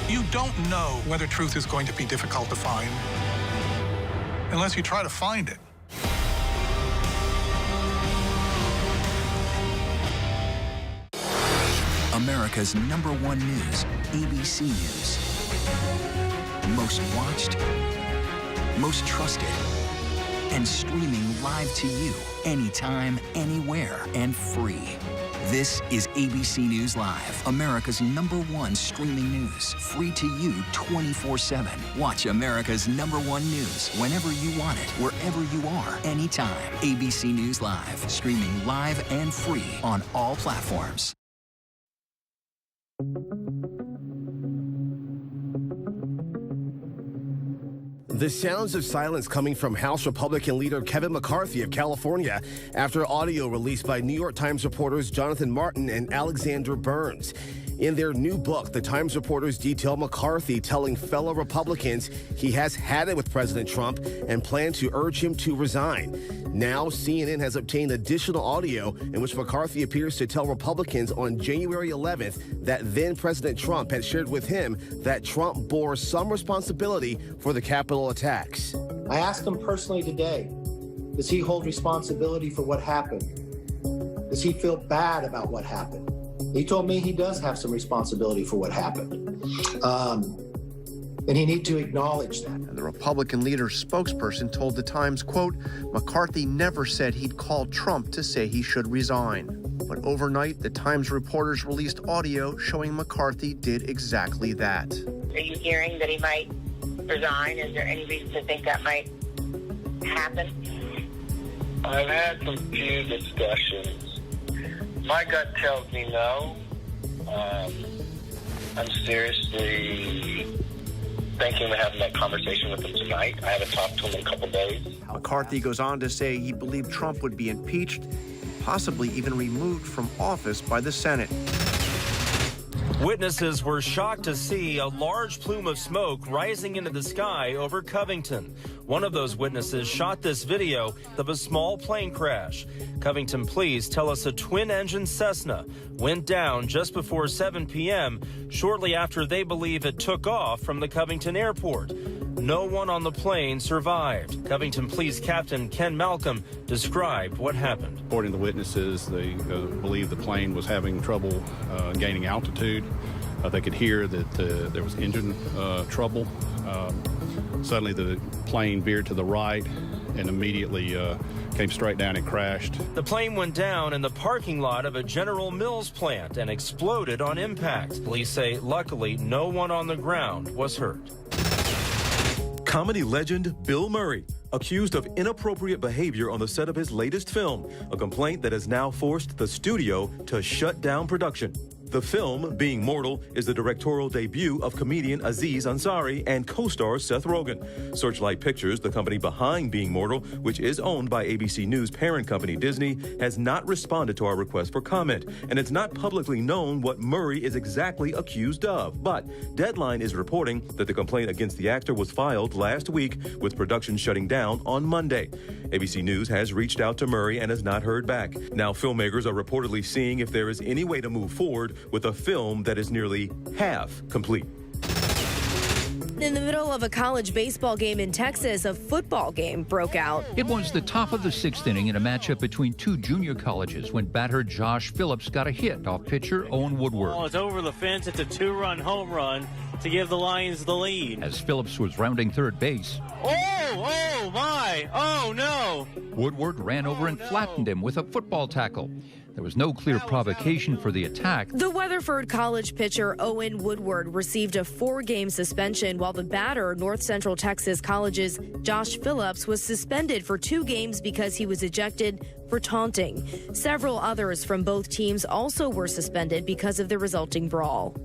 You don't know whether truth is going to be difficult to find unless you try to find it. America's #1 news, ABC News. Most watched, most trusted, and streaming live to you anytime, anywhere, and free. This is ABC News Live, America's #1 streaming news. Free to you 24/7. Watch America's #1 news whenever you want it, wherever you are, anytime. ABC News Live, streaming live and free on all platforms. The sounds of silence coming from House Republican leader Kevin McCarthy of California after audio released by New York Times reporters Jonathan Martin and Alexander Burns. In their new book, the Times reporters detail McCarthy telling fellow Republicans he has had it with President Trump and plans to urge him to resign. Now, CNN has obtained additional audio in which McCarthy appears to tell Republicans on January 11th that then President Trump had shared with him that Trump bore some responsibility for the Capitol attacks. I asked him personally today, does he hold responsibility for what happened? Does he feel bad about what happened? He told me he does have some responsibility for what happened. And he needs to acknowledge that. And the Republican leader's spokesperson told the Times, quote, McCarthy never said he'd called Trump to say he should resign. But overnight, the Times reporters released audio showing McCarthy did exactly that. Are you hearing that he might resign? Is there any reason to think that might happen? I've had some few discussions. My gut tells me no. I'm seriously thinking of having that conversation with him tonight. I haven't talked to him in a couple days. McCarthy goes on to say he believed Trump would be impeached, possibly even removed from office by the Senate. Witnesses were shocked to see a large plume of smoke rising into the sky over Covington. One of those witnesses shot this video of a small plane crash. Covington police tell us a twin-engine Cessna went down just before 7 p.m., shortly after they believe it took off from the Covington airport. No one on the plane survived. Covington Police Captain Ken Malcolm described what happened. According to witnesses, they believe the plane was having trouble gaining altitude. They could hear that there was engine trouble. Suddenly the plane veered to the right and immediately came straight down and crashed. The plane went down in the parking lot of a General Mills plant and exploded on impact. Police say luckily no one on the ground was hurt. Comedy legend Bill Murray, accused of inappropriate behavior on the set of his latest film, a complaint that has now forced the studio to shut down production. The film, Being Mortal, is the directorial debut of comedian Aziz Ansari and co-star Seth Rogen. Searchlight Pictures, the company behind Being Mortal, which is owned by ABC News parent company Disney, has not responded to our request for comment, and it's not publicly known what Murray is exactly accused of. But Deadline is reporting that the complaint against the actor was filed last week, with production shutting down on Monday. ABC News has reached out to Murray and has not heard back. Now, filmmakers are reportedly seeing if there is any way to move forward with a film that is nearly half complete. In the middle of a college baseball game in Texas, a football game broke out. It was the top of the sixth inning in a matchup between two junior colleges when batter Josh Phillips got a hit off pitcher Owen Woodward. It's over the fence. It's a two-run home run to give the Lions the lead. As Phillips was rounding third base, Oh my! Oh no! Woodward ran over and flattened him with a football tackle. There was no clear provocation for the attack. The Weatherford College pitcher Owen Woodward received a 4-game suspension, while the batter, North Central Texas College's Josh Phillips, was suspended for 2 games because he was ejected for taunting. Several others from both teams also were suspended because of the resulting brawl.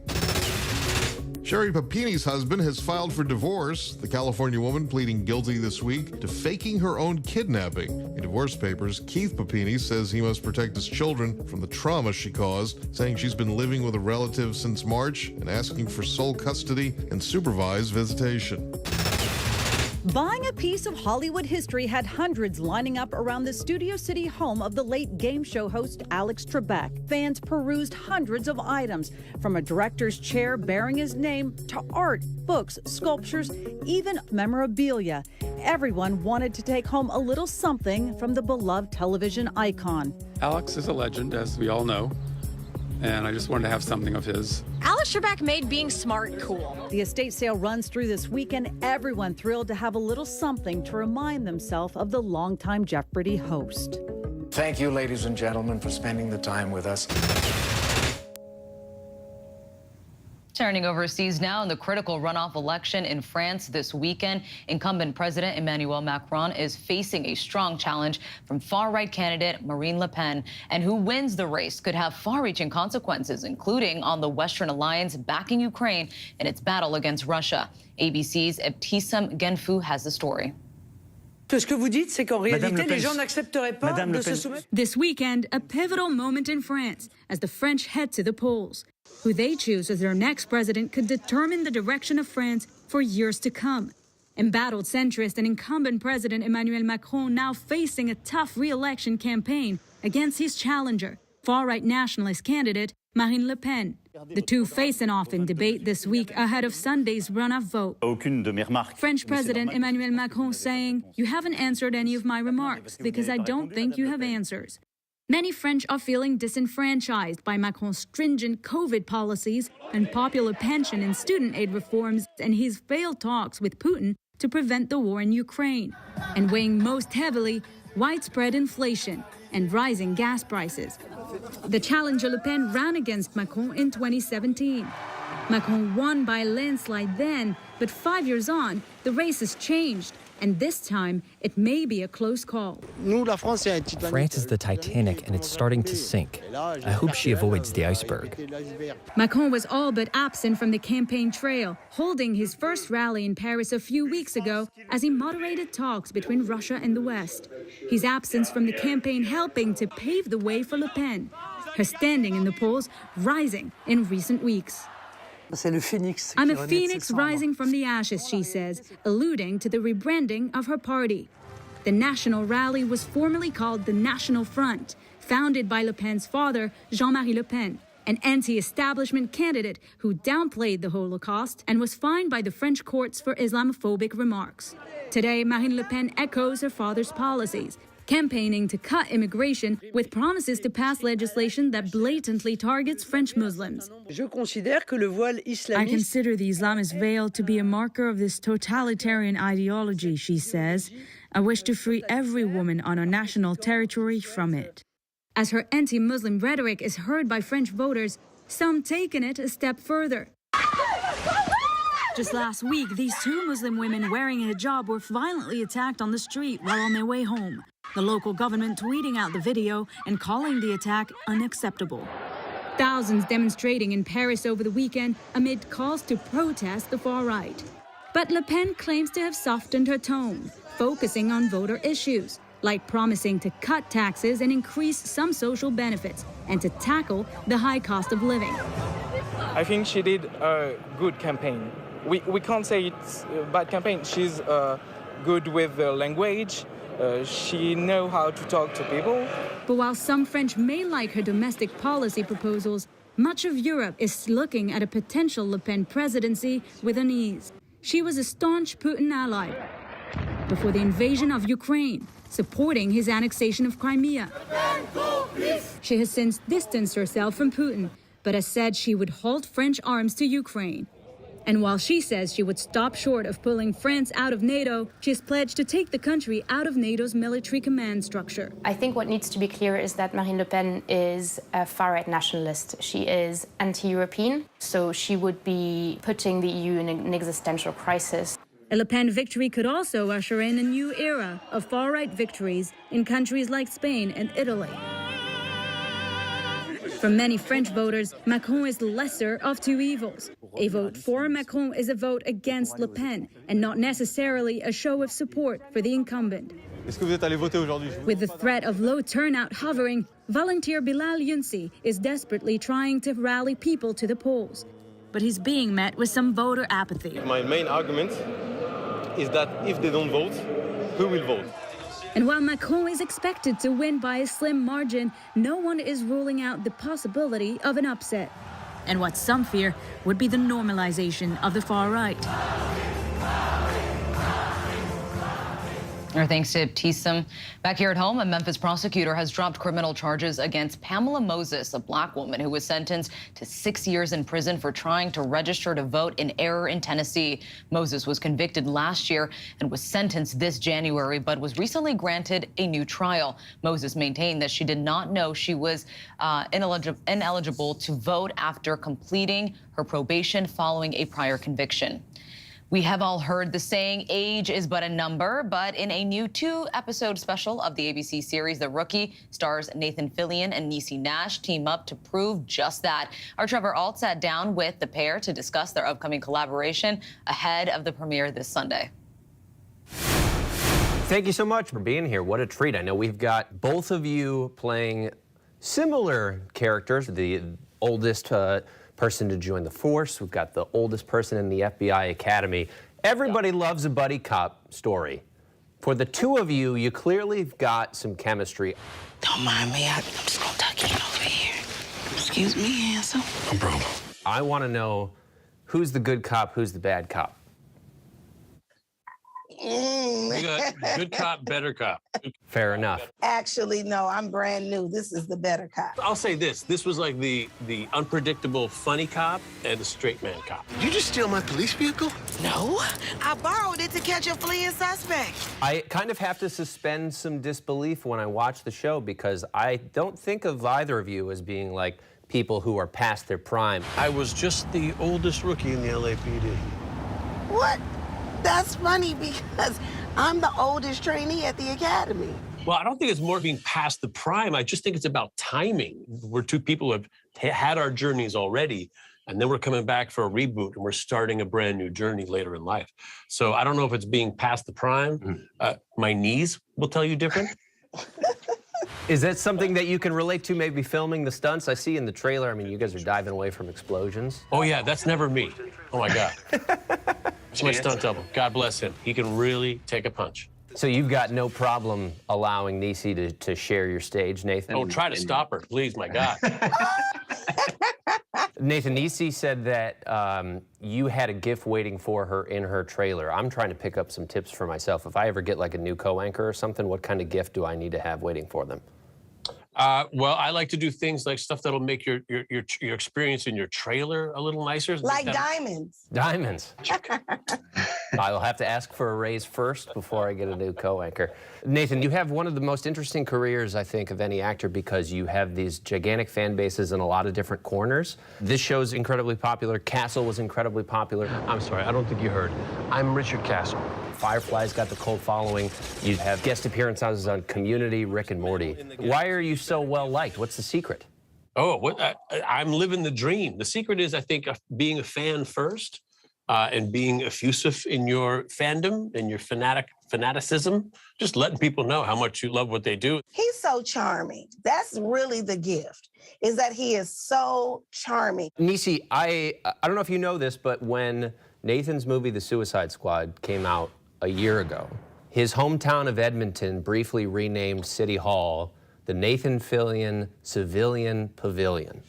Sherry Papini's husband has filed for divorce. The California woman pleading guilty this week to faking her own kidnapping. In divorce papers, Keith Papini says he must protect his children from the trauma she caused, saying she's been living with a relative since March and asking for sole custody and supervised visitation. Buying a piece of Hollywood history had hundreds lining up around the Studio City home of the late game show host Alex Trebek. Fans perused hundreds of items, from a director's chair bearing his name to art, books, sculptures, even memorabilia. Everyone wanted to take home a little something from the beloved television icon. Alex is a legend, as we all know, and I just wanted to have something of his. Alex Trebek made being smart cool. The estate sale runs through this weekend. Everyone thrilled to have a little something to remind themselves of the longtime Jeopardy host. Thank you, ladies and gentlemen, for spending the time with us. Turning overseas now, in the critical runoff election in France this weekend, incumbent President Emmanuel Macron is facing a strong challenge from far-right candidate Marine Le Pen. And who wins the race could have far-reaching consequences, including on the Western alliance backing Ukraine in its battle against Russia. ABC's Ebtissam Genfou has the story. Ce que vous dites, c'est qu'en réalité, les gens n'accepteraient pas de se soumettre. This weekend, a pivotal moment in France as the French head to the polls. Who they choose as their next president could determine the direction of France for years to come. Embattled centrist and incumbent President Emmanuel Macron now facing a tough re-election campaign against his challenger, far-right nationalist candidate Marine Le Pen. The two face an off in debate this week ahead of Sunday's runoff vote. French President Emmanuel Macron saying, "You haven't answered any of my remarks because I don't think you have answers." Many French are feeling disenfranchised by Macron's stringent COVID policies, unpopular pension and student aid reforms, and his failed talks with Putin to prevent the war in Ukraine. And weighing most heavily, widespread inflation and rising gas prices. The challenger Le Pen ran against Macron in 2017. Macron won by a landslide then, but 5 years on, the race has changed. And this time, it may be a close call. France is the Titanic, and it's starting to sink. I hope she avoids the iceberg. Macron was all but absent from the campaign trail, holding his first rally in Paris a few weeks ago as he moderated talks between Russia and the West. His absence from the campaign helping to pave the way for Le Pen, her standing in the polls rising in recent weeks. I'm a phoenix rising from the ashes, she says, alluding to the rebranding of her party. The national rally was formerly called the National Front, founded by Le Pen's father, Jean-Marie Le Pen, an anti-establishment candidate who downplayed the Holocaust and was fined by the French courts for Islamophobic remarks. Today, Marine Le Pen echoes her father's policies, campaigning to cut immigration with promises to pass legislation that blatantly targets French Muslims. I consider the Islamist veil to be a marker of this totalitarian ideology, she says. I wish to free every woman on our national territory from it. As her anti-Muslim rhetoric is heard by French voters, some taking it a step further. Just last week, these 2 Muslim women wearing a hijab were violently attacked on the street while on their way home. The local government tweeting out the video and calling the attack unacceptable. Thousands demonstrating in Paris over the weekend amid calls to protest the far right. But Le Pen claims to have softened her tone, focusing on voter issues, like promising to cut taxes and increase some social benefits, and to tackle the high cost of living. I think she did a good campaign. We can't say it's a bad campaign. She's good with the language. She knows how to talk to people. But while some French may like her domestic policy proposals, much of Europe is looking at a potential Le Pen presidency with unease. She was a staunch Putin ally before the invasion of Ukraine, supporting his annexation of Crimea. She has since distanced herself from Putin, but has said she would halt French arms to Ukraine. And while she says she would stop short of pulling France out of NATO, she has pledged to take the country out of NATO's military command structure. I think what needs to be clear is that Marine Le Pen is a far-right nationalist. She is anti-European, so she would be putting the EU in an existential crisis. A Le Pen victory could also usher in a new era of far-right victories in countries like Spain and Italy. For many French voters, Macron is the lesser of two evils. A vote for Macron is a vote against Le Pen, and not necessarily a show of support for the incumbent. With the threat of low turnout hovering, volunteer Bilal Younsi is desperately trying to rally people to the polls. But he's being met with some voter apathy. My main argument is that if they don't vote, who will vote? And while Macron is expected to win by a slim margin, no one is ruling out the possibility of an upset. And what some fear would be the normalization of the far right. Our thanks to Tissam. Back here at home, a Memphis prosecutor has dropped criminal charges against Pamela Moses, a black woman who was sentenced to 6 years in prison for trying to register to vote in error in Tennessee. Moses was convicted last year and was sentenced this January, but was recently granted a new trial. Moses maintained that she did not know she was ineligible to vote after completing her probation following a prior conviction. We have all heard the saying, age is but a number, but in a new 2-episode special of the ABC series, The Rookie, stars Nathan Fillion and Niecy Nash team up to prove just that. Our Trevor Alt sat down with the pair to discuss their upcoming collaboration ahead of the premiere this Sunday. Thank you so much for being here. What a treat. I know we've got both of you playing similar characters, the oldest person to join the force. We've got the oldest person in the FBI Academy. Everybody loves a buddy cop story. For the two of you, you clearly have got some chemistry. Don't mind me, I'm just gonna tuck in over here. Excuse me, handsome. No problem. I want to know who's the good cop, who's the bad cop. We got good cop, better cop. Fair enough. Actually, no, I'm brand new. This is the better cop. I'll say this. This was like the unpredictable funny cop and the straight man cop. Did you just steal my police vehicle? No, I borrowed it to catch a fleeing suspect. I kind of have to suspend some disbelief when I watch the show because I don't think of either of you as being like people who are past their prime. I was just the oldest rookie in the LAPD. What? That's funny because I'm the oldest trainee at the academy. Well, I don't think it's more being past the prime. I just think it's about timing. We're two people who have had our journeys already, and then we're coming back for a reboot, and we're starting a brand new journey later in life. So I don't know if it's being past the prime. My knees will tell you different. Is that something that you can relate to, maybe filming the stunts? I see in the trailer, I mean, you guys are diving away from explosions. Oh, yeah, that's never me. Oh, my God. It's my stunt double. God bless him. He can really take a punch. So you've got no problem allowing Niecy to share your stage, Nathan? Oh, try to stop her, please, my God. Nathan, Niecy said that you had a gift waiting for her in her trailer. I'm trying to pick up some tips for myself. If I ever get like a new co-anchor or something, what kind of gift do I need to have waiting for them? Well, I like to do things like stuff that'll make your experience in your trailer a little nicer. Like diamonds. Diamonds. I will have to ask for a raise first before I get a new co-anchor. Nathan, you have one of the most interesting careers, I think, of any actor because you have these gigantic fan bases in a lot of different corners. This show's incredibly popular. Castle was incredibly popular. I'm sorry, I don't think you heard. I'm Richard Castle. Firefly's got the cult following. You have guest appearances on Community, Rick and Morty. Why are you so well liked? What's the secret? Oh, I'm living the dream. The secret is, I think, being a fan first and being effusive in your fandom and your fanaticism. Just letting people know how much you love what they do. He's so charming. That's really the gift, is that he is so charming. Niecy, I don't know if you know this, but when Nathan's movie, The Suicide Squad, came out a year ago, his hometown of Edmonton briefly renamed City Hall the Nathan Fillion Civilian Pavilion.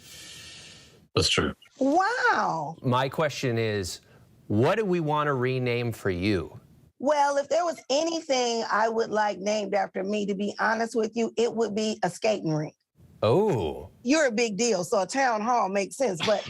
That's true. Wow. My question is, what do we want to rename for you? Well, if there was anything I would like named after me, to be honest with you, it would be a skating rink. Oh. You're a big deal, so a town hall makes sense. But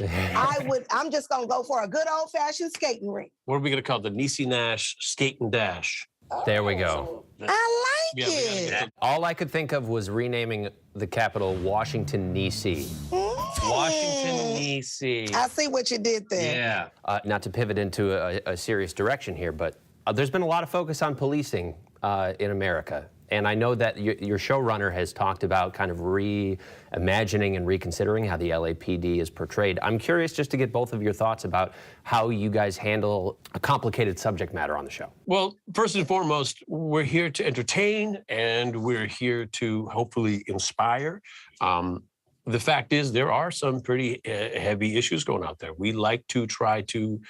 I'm just gonna go for a good old-fashioned skating rink. What are we going to call it? The Niecy Nash Skate and Dash. There we go. I like it. All I could think of was renaming the capital Washington, D.C. Washington, D.C. I see what you did there. Yeah. Not to pivot into a serious direction here, but there's been a lot of focus on policing in America. And I know that your showrunner has talked about kind of reimagining and reconsidering how the LAPD is portrayed. I'm curious just to get both of your thoughts about how you guys handle a complicated subject matter on the show. Well, first and foremost, we're here to entertain and we're here to hopefully inspire. The fact is there are some pretty heavy issues going out there. We like to try to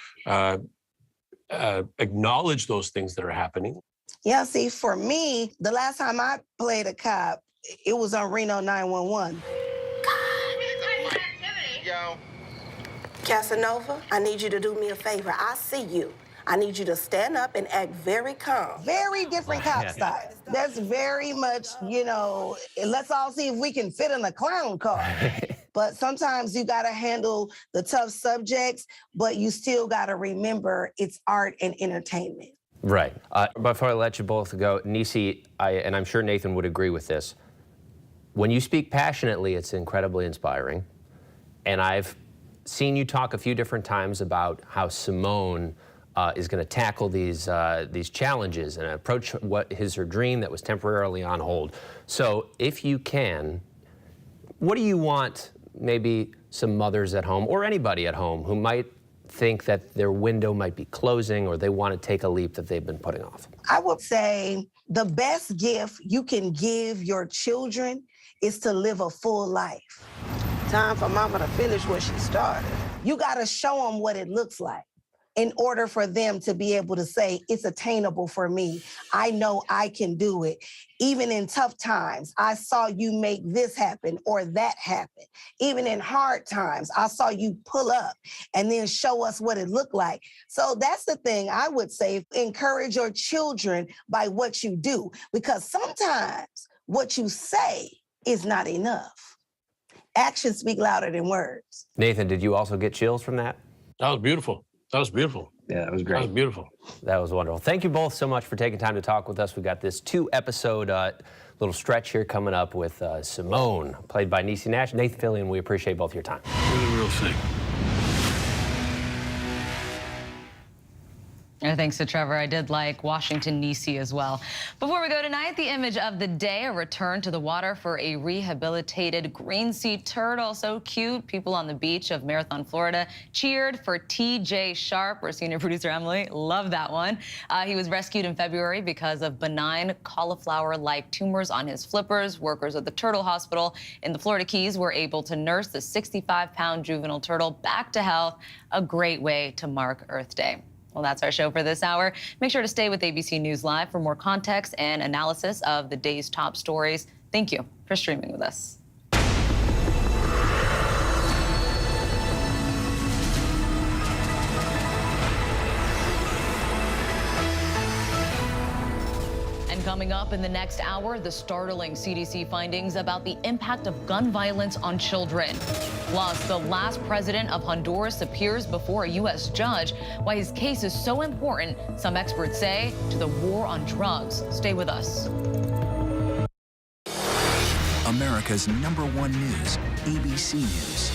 acknowledge those things that are happening. Yeah, see, for me, the last time I played a cop, it was on Reno 911. Yo. Casanova, I need you to do me a favor. I see you. I need you to stand up and act very calm. Very different cop style. That's very much, you know, let's all see if we can fit in a clown car. But sometimes you gotta handle the tough subjects, but you still gotta remember it's art and entertainment. Right. Before I let you both go, Niecy, and I'm sure Nathan would agree with this, when you speak passionately, it's incredibly inspiring. And I've seen you talk a few different times about how Simone is going to tackle these challenges and approach what is her dream that was temporarily on hold. So if you can, what do you want maybe some mothers at home or anybody at home who might think that their window might be closing or they want to take a leap that they've been putting off? I would say the best gift you can give your children is to live a full life. Time for mama to finish what she started. You got to show them what it looks like in order for them to be able to say, it's attainable for me. I know I can do it. Even in tough times, I saw you make this happen or that happen. Even in hard times, I saw you pull up and then show us what it looked like. So that's the thing I would say, encourage your children by what you do, because sometimes what you say is not enough. Actions speak louder than words. Nathan, did you also get chills from that? That was beautiful. That was beautiful. Yeah, that was great. That was beautiful. That was wonderful. Thank you both so much for taking time to talk with us. We got this 2-episode little stretch here coming up with Simone, played by Niecy Nash. Nathan Fillion, we appreciate both your time. Really real thing. Thanks to Trevor. I did like Washington, D.C. as well. Before we go tonight, the image of the day, a return to the water for a rehabilitated green sea turtle. So cute. People on the beach of Marathon, Florida cheered for T.J. Sharp. Our senior producer, Emily, loved that one. He was rescued in February because of benign cauliflower-like tumors on his flippers. Workers at the Turtle Hospital in the Florida Keys were able to nurse the 65-pound juvenile turtle back to health. A great way to mark Earth Day. Well, that's our show for this hour. Make sure to stay with ABC News Live for more context and analysis of the day's top stories. Thank you for streaming with us. Coming up in the next hour, the startling CDC findings about the impact of gun violence on children. Plus, the last president of Honduras appears before a U.S. judge. Why his case is so important, some experts say, to the war on drugs. Stay with us. America's #1 news, ABC News.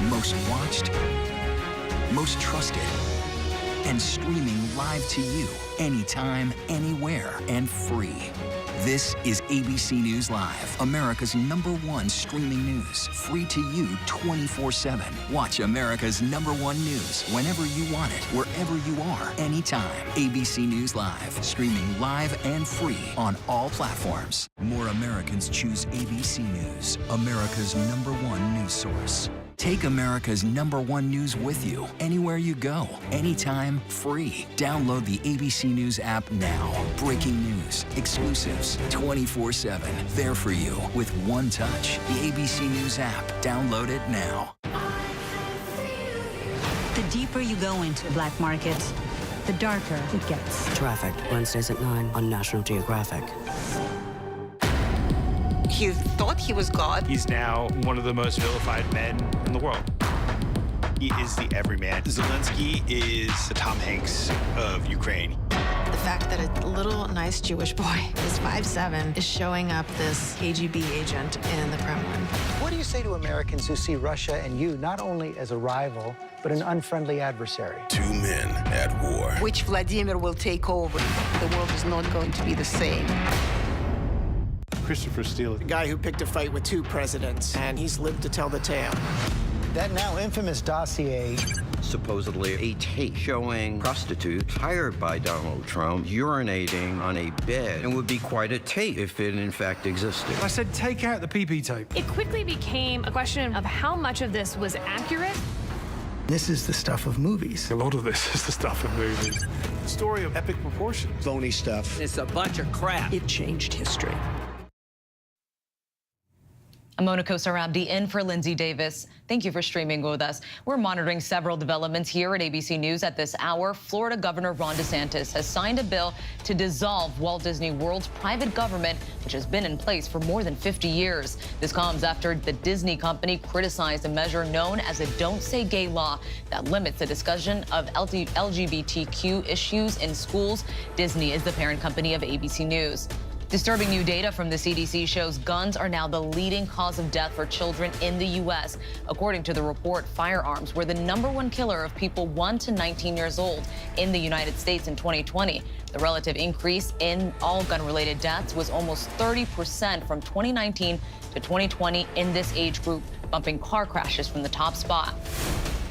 Most watched, most trusted, and streaming live to you anytime, anywhere, and free. This is ABC News Live, America's #1 streaming news, free to you 24/7. Watch America's #1 news whenever you want it, wherever you are, anytime. ABC News Live, streaming live and free on all platforms. More Americans choose ABC News, America's #1 news source. Take America's #1 news with you, anywhere you go, anytime, free. Download the ABC News app now. Breaking news, exclusives, 24/7. There for you with one touch. The ABC News app. Download it now. The deeper you go into the black market, the darker it gets. Trafficked, Wednesdays at 9 on National Geographic. He thought he was God. He's now one of the most vilified men in the world. He is the everyman. Zelensky is the Tom Hanks of Ukraine. The fact that a little nice Jewish boy is 5'7" is showing up this KGB agent in the Kremlin. What do you say to Americans who see Russia and you not only as a rival, but an unfriendly adversary? Two men at war. Which Vladimir will take over. The world is not going to be the same. Christopher Steele. The guy who picked a fight with 2 presidents, and he's lived to tell the tale. That now infamous dossier. Supposedly a tape showing prostitutes hired by Donald Trump urinating on a bed, and would be quite a tape if it in fact existed. I said take out the PP tape. It quickly became a question of how much of this was accurate. This is the stuff of movies. A lot of this is the stuff of movies. Story of epic proportions. Phony stuff. It's a bunch of crap. It changed history. I'm Monica Sarabdi in for Lindsay Davis. Thank you for streaming with us. We're monitoring several developments here at ABC News at this hour. Florida Governor Ron DeSantis has signed a bill to dissolve Walt Disney World's private government, which has been in place for more than 50 years. This comes after the Disney company criticized a measure known as a Don't Say Gay law that limits the discussion of LGBTQ issues in schools. Disney is the parent company of ABC News. Disturbing new data from the CDC shows guns are now the leading cause of death for children in the U.S. According to the report, firearms were the #1 killer of people 1 to 19 years old in the United States in 2020. The relative increase in all gun-related deaths was almost 30% from 2019 to 2020 in this age group, bumping car crashes from the top spot.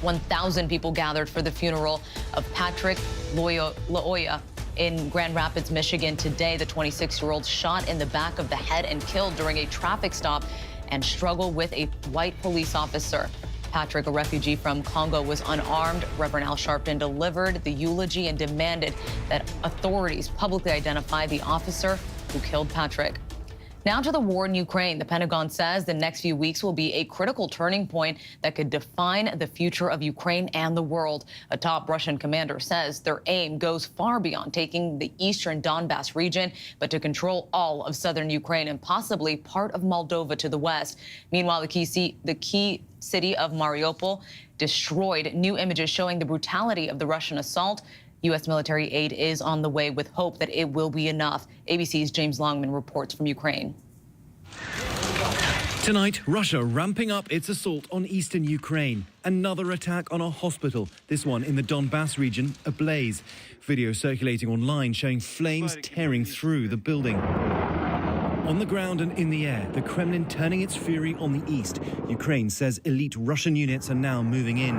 1,000 people gathered for the funeral of Patrick Loyola in Grand Rapids, Michigan today. The 26-year-old shot in the back of the head and killed during a traffic stop and struggled with a white police officer. Patrick, a refugee from Congo, was unarmed. Reverend Al Sharpton delivered the eulogy and demanded that authorities publicly identify the officer who killed Patrick. Now to the war in Ukraine. The Pentagon says the next few weeks will be a critical turning point that could define the future of Ukraine and the world. A top Russian commander says their aim goes far beyond taking the eastern Donbas region, but to control all of southern Ukraine and possibly part of Moldova to the west. Meanwhile, the key city of Mariupol destroyed. New images showing the brutality of the Russian assault. U.S. military aid is on the way with hope that it will be enough. ABC's James Longman reports from Ukraine. Tonight, Russia ramping up its assault on eastern Ukraine. Another attack on a hospital, this one in the Donbas region, ablaze. Video circulating online showing flames tearing through the building. On the ground and in the air, the Kremlin turning its fury on the east. Ukraine says elite Russian units are now moving in.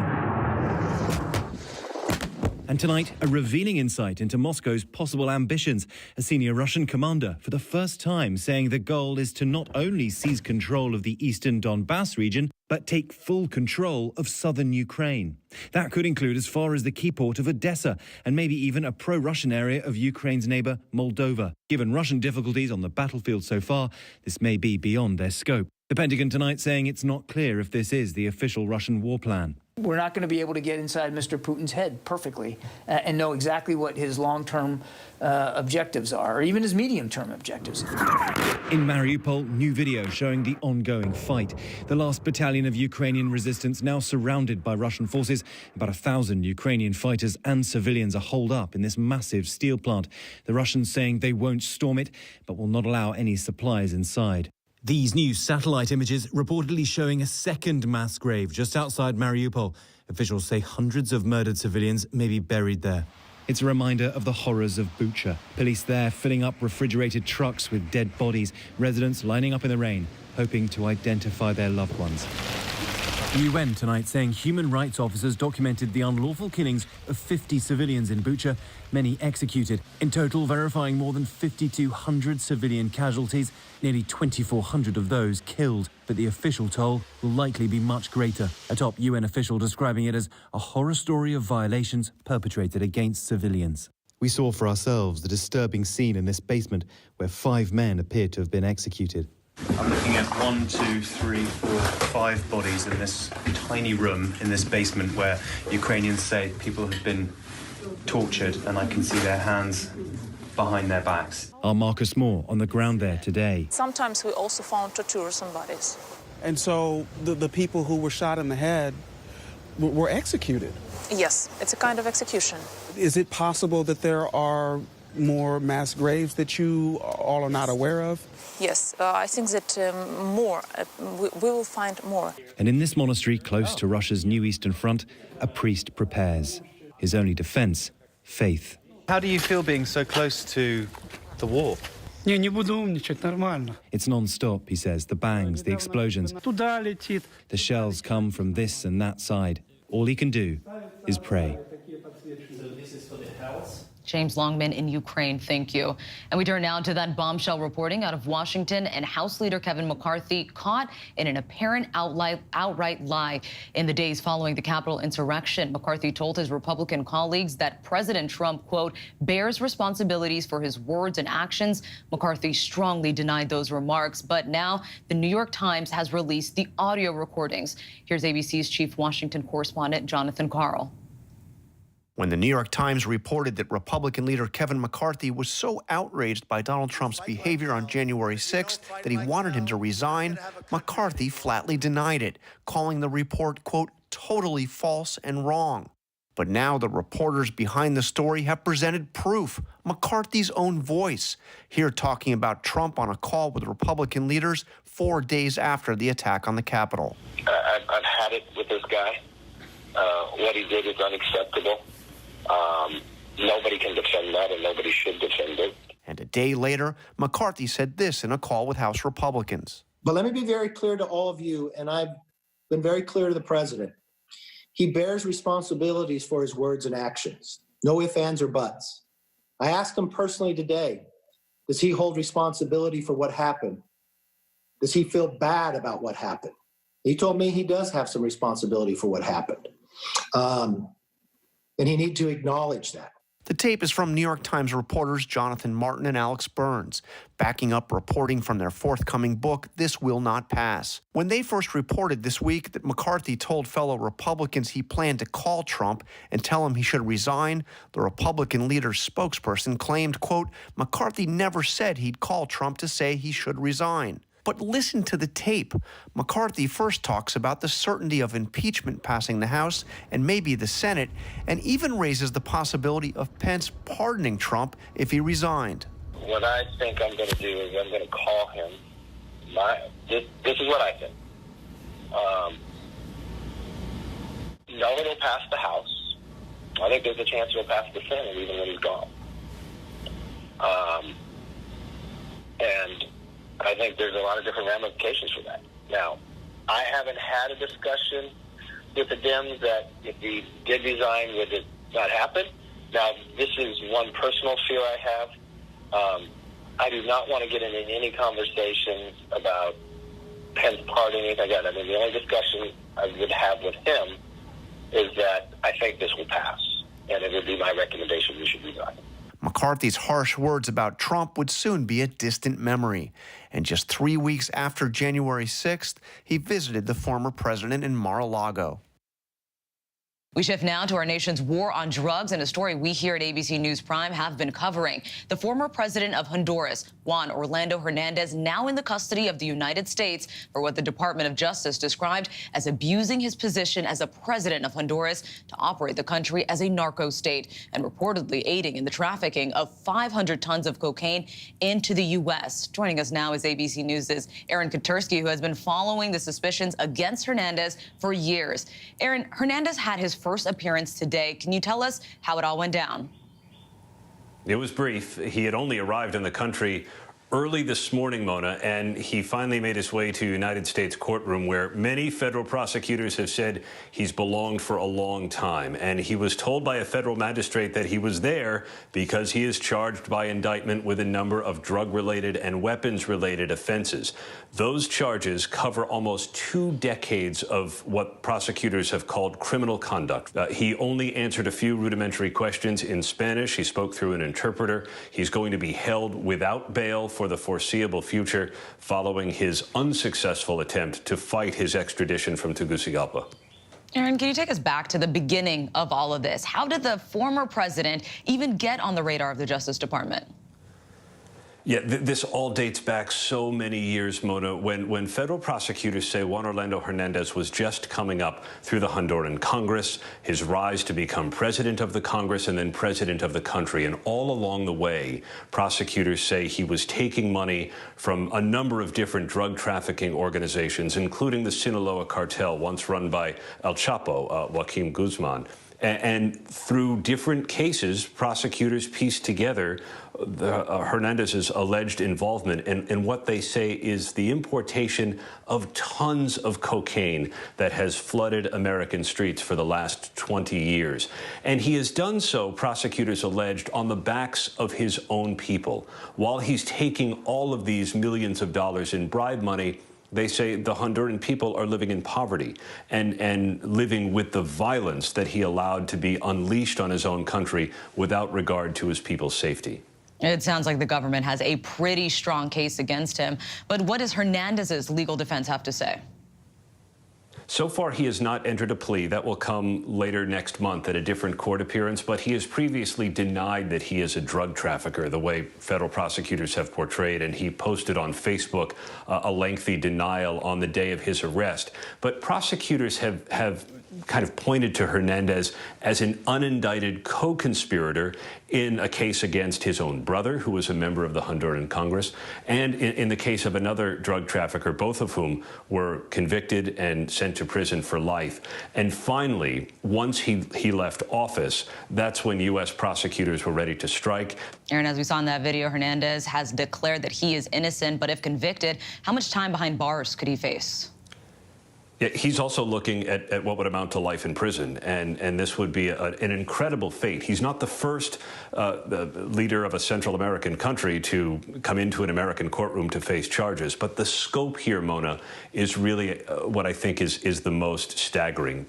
And tonight, a revealing insight into Moscow's possible ambitions. A senior Russian commander, for the first time, saying the goal is to not only seize control of the eastern Donbas region, but take full control of southern Ukraine. That could include as far as the key port of Odessa, and maybe even a pro-Russian area of Ukraine's neighbour, Moldova. Given Russian difficulties on the battlefield so far, this may be beyond their scope. The Pentagon tonight saying it's not clear if this is the official Russian war plan. We're not going to be able to get inside Mr. Putin's head perfectly and know exactly what his long-term objectives are, or even his medium-term objectives. In Mariupol, new video showing the ongoing fight. The last battalion of Ukrainian resistance now surrounded by Russian forces. About 1,000 Ukrainian fighters and civilians are holed up in this massive steel plant. The Russians saying they won't storm it, but will not allow any supplies inside. These new satellite images reportedly showing a second mass grave just outside Mariupol. Officials say hundreds of murdered civilians may be buried there. It's a reminder of the horrors of Bucha. Police there filling up refrigerated trucks with dead bodies. Residents lining up in the rain, hoping to identify their loved ones. The UN tonight saying human rights officers documented the unlawful killings of 50 civilians in Bucha, many executed. In total, verifying more than 5,200 civilian casualties, nearly 2,400 of those killed. But the official toll will likely be much greater. A top UN official describing it as a horror story of violations perpetrated against civilians. We saw for ourselves the disturbing scene in this basement where 5 men appeared to have been executed. I'm looking at 1, 2, 3, 4, 5 bodies in this tiny room in this basement where Ukrainians say people have been tortured, and I can see their hands behind their backs. Our Marcus Moore on the ground there today. Sometimes we also found torture bodies. And so the people who were shot in the head were executed. Yes, it's a kind of execution. Is it possible that there are more mass graves that you all are not aware of? Yes, I think that we will find more. And in this monastery close to Russia's new eastern front, a priest prepares. His only defense, faith. How do you feel being so close to the war? It's non-stop, he says, the bangs, the explosions. The shells come from this and that side. All he can do is pray. James Longman in Ukraine, thank you. And we turn now to that bombshell reporting out of Washington and House Leader Kevin McCarthy caught in an apparent outright lie in the days following the Capitol insurrection. McCarthy told his Republican colleagues that President Trump, quote, bears responsibilities for his words and actions. McCarthy strongly denied those remarks, but now the New York Times has released the audio recordings. Here's ABC's chief Washington correspondent, Jonathan Karl. When the New York Times reported that Republican leader Kevin McCarthy was so outraged by Donald Trump's behavior on January 6th that he wanted him to resign, McCarthy flatly denied it, calling the report, quote, totally false and wrong. But now the reporters behind the story have presented proof, McCarthy's own voice, here talking about Trump on a call with Republican leaders 4 days after the attack on the Capitol. I've had it with this guy. What he did is unacceptable. Nobody can defend that, and nobody should defend it. And a day later, McCarthy said this in a call with House Republicans. But let me be very clear to all of you, and I've been very clear to the president. He bears responsibilities for his words and actions. No ifs, ands, or buts. I asked him personally today, does he hold responsibility for what happened? Does he feel bad about what happened? He told me he does have some responsibility for what happened. And he needs to acknowledge that. The tape is from New York Times reporters Jonathan Martin and Alex Burns, backing up reporting from their forthcoming book, This Will Not Pass. When they first reported this week that McCarthy told fellow Republicans he planned to call Trump and tell him he should resign, the Republican leader's spokesperson claimed, quote, McCarthy never said he'd call Trump to say he should resign. But listen to the tape. McCarthy first talks about the certainty of impeachment passing the House and maybe the Senate, and even raises the possibility of Pence pardoning Trump if he resigned. What I think I'm going to do is I'm going to call him. This is what I think. No, it'll pass the House. I think there's a chance it'll pass the Senate even when he's gone. And I think there's a lot of different ramifications for that. Now, I haven't had a discussion with the Dems that if he did resign, would it not happen? Now, this is one personal fear I have. I do not want to get into any conversations about Pence pardoning, anything like that. I mean, the only discussion I would have with him is that I think this will pass, and it would be my recommendation we should resign. McCarthy's harsh words about Trump would soon be a distant memory. And just 3 weeks after January 6th, he visited the former president in Mar-a-Lago. We shift now to our nation's war on drugs and a story we here at ABC News Prime have been covering. The former president of Honduras, Juan Orlando Hernandez, now in the custody of the United States for what the Department of Justice described as abusing his position as a president of Honduras to operate the country as a narco state and reportedly aiding in the trafficking of 500 tons of cocaine into the U.S. Joining us now is ABC News' Aaron Katersky, who has been following the suspicions against Hernandez for years. Aaron, Hernandez had his first appearance today. Can you tell us how it all went down? It was brief. He had only arrived in the country early this morning, Mona, and he finally made his way to United States courtroom where many federal prosecutors have said he's belonged for a long time. And he was told by a federal magistrate that he was there because he is charged by indictment with a number of drug-related and weapons-related offenses. Those charges cover almost 2 decades of what prosecutors have called criminal conduct. He only answered a few rudimentary questions in Spanish. He spoke through an interpreter. He's going to be held without bail for the foreseeable future following his unsuccessful attempt to fight his extradition from Tegucigalpa. Aaron, can you take us back to the beginning of all of this? How did the former president even get on the radar of the Justice Department? Yeah, this all dates back so many years, Mona, when federal prosecutors say Juan Orlando Hernandez was just coming up through the Honduran Congress, his rise to become president of the Congress and then president of the country. And all along the way, prosecutors say he was taking money from a number of different drug trafficking organizations, including the Sinaloa cartel, once run by El Chapo, Joaquin Guzman. And through different cases, prosecutors pieced together Hernandez's alleged involvement in what they say is the importation of tons of cocaine that has flooded American streets for the last 20 years. And he has done so, prosecutors alleged, on the backs of his own people. While he's taking all of these millions of dollars in bribe money, they say the Honduran people are living in poverty and living with the violence that he allowed to be unleashed on his own country without regard to his people's safety. It sounds like the government has a pretty strong case against him. But what does Hernandez's legal defense have to say? So far, he has not entered a plea. That will come later next month at a different court appearance, but he has previously denied that he is a drug trafficker, the way federal prosecutors have portrayed, and he posted on Facebook a lengthy denial on the day of his arrest. But prosecutors have kind of pointed to Hernandez as an unindicted co-conspirator in a case against his own brother, who was a member of the Honduran Congress, and in the case of another drug trafficker, both of whom were convicted and sent to prison for life. And finally, once he left office, that's when U.S. prosecutors were ready to strike. Aaron, as we saw in that video, Hernandez has declared that he is innocent, but if convicted, how much time behind bars could he face? Yeah, he's also looking at what would amount to life in prison, and this would be an incredible fate. He's not the first leader of a Central American country to come into an American courtroom to face charges, but the scope here, Mona, is really what I think is the most staggering.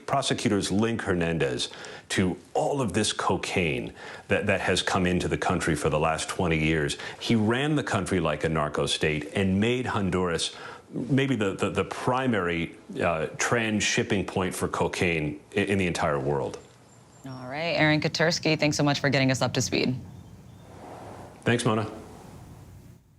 Prosecutors link Hernandez to all of this cocaine that has come into the country for the last 20 years. He ran the country like a narco state and made Honduras maybe the primary trans-shipping point for cocaine in the entire world. All right, Aaron Katursky, thanks so much for getting us up to speed. Thanks, Mona.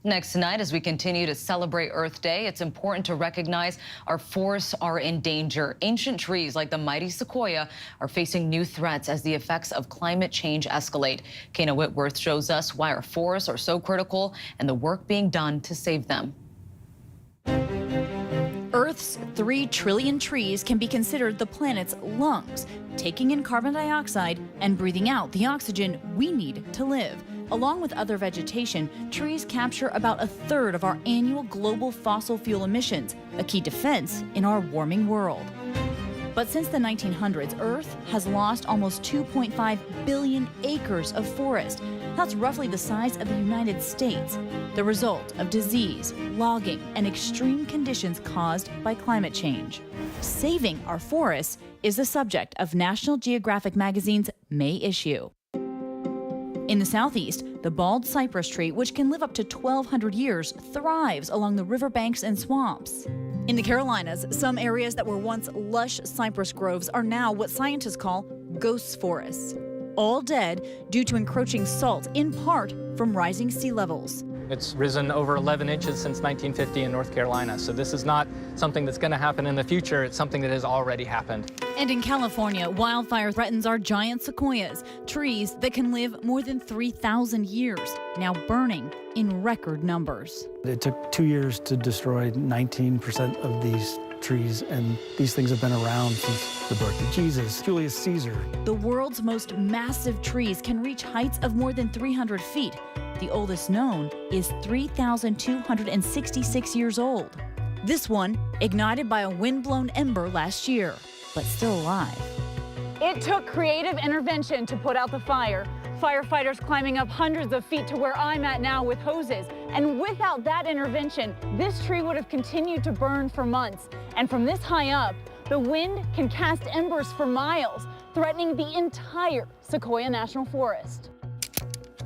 Next tonight, as we continue to celebrate Earth Day, it's important to recognize our forests are in danger. Ancient trees like the mighty sequoia are facing new threats as the effects of climate change escalate. Kana Whitworth shows us why our forests are so critical and the work being done to save them. Earth's 3 trillion trees can be considered the planet's lungs, taking in carbon dioxide and breathing out the oxygen we need to live. Along with other vegetation, trees capture about 1/3 of our annual global fossil fuel emissions, a key defense in our warming world. But since the 1900s, Earth has lost almost 2.5 billion acres of forest. That's roughly the size of the United States, the result of disease, logging, and extreme conditions caused by climate change. Saving our forests is the subject of National Geographic magazine's May issue. In the southeast, the bald cypress tree, which can live up to 1,200 years, thrives along the riverbanks and swamps. In the Carolinas, some areas that were once lush cypress groves are now what scientists call ghost forests, all dead due to encroaching salt, in part from rising sea levels. It's risen over 11 inches since 1950 in North Carolina, so this is not something that's going to happen in the future. It's something that has already happened. And in California, wildfire threatens our giant sequoias, trees that can live more than 3,000 years, now burning in record numbers. It took 2 years to destroy 19% of these trees, and these things have been around since the birth of Jesus, Julius Caesar. The world's most massive trees can reach heights of more than 300 feet. The oldest known is 3,266 years old. This one ignited by a wind-blown ember last year, but still alive. It took creative intervention to put out the fire. Firefighters climbing up hundreds of feet to where I'm at now with hoses. And without that intervention, this tree would have continued to burn for months. And from this high up, the wind can cast embers for miles, threatening the entire Sequoia National Forest.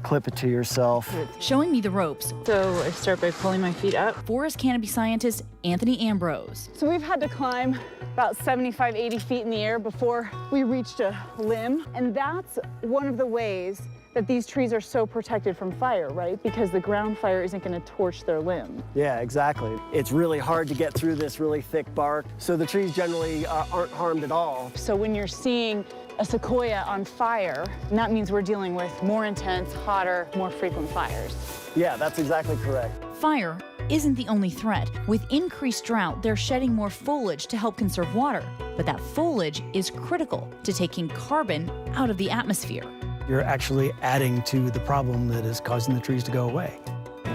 Clip it to yourself. Showing me the ropes. So I start by pulling my feet up. Forest canopy scientist Anthony Ambrose. So we've had to climb about 75, 80 feet in the air before we reached a limb. And that's one of the ways that these trees are so protected from fire, right? Because the ground fire isn't going to torch their limb. Yeah, exactly. It's really hard to get through this really thick bark, so the trees generally aren't harmed at all. So when you're seeing a sequoia on fire, that means we're dealing with more intense, hotter, more frequent fires. Yeah, that's exactly correct. Fire isn't the only threat. With increased drought, they're shedding more foliage to help conserve water. But that foliage is critical to taking carbon out of the atmosphere. You're actually adding to the problem that is causing the trees to go away.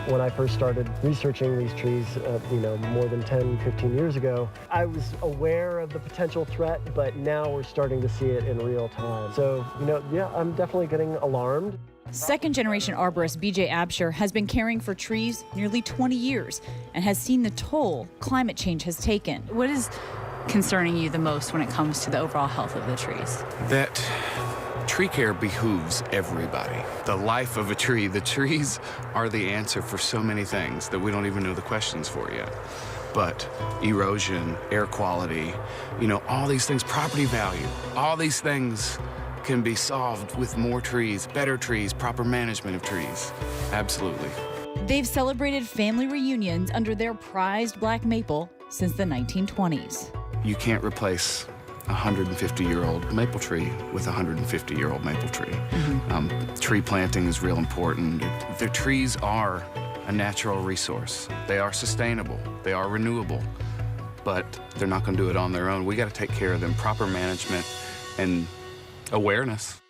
When I first started researching these trees, more than 10, 15 years ago, I was aware of the potential threat, but now we're starting to see it in real time. So, yeah, I'm definitely getting alarmed. Second-generation arborist B.J. Absher has been caring for trees nearly 20 years and has seen the toll climate change has taken. What is concerning you the most when it comes to the overall health of the trees? That tree care behooves everybody. The life of a tree, the trees are the answer for so many things that we don't even know the questions for yet. But erosion, air quality, all these things, property value, all these things can be solved with more trees, better trees, proper management of trees. Absolutely. They've celebrated family reunions under their prized black maple since the 1920s. You can't replace a 150-year-old maple tree with a 150-year-old maple tree. Tree planting is real important. The trees are a natural resource. They are sustainable. They are renewable. But they're not going to do it on their own. We got to take care of them. Proper management and awareness.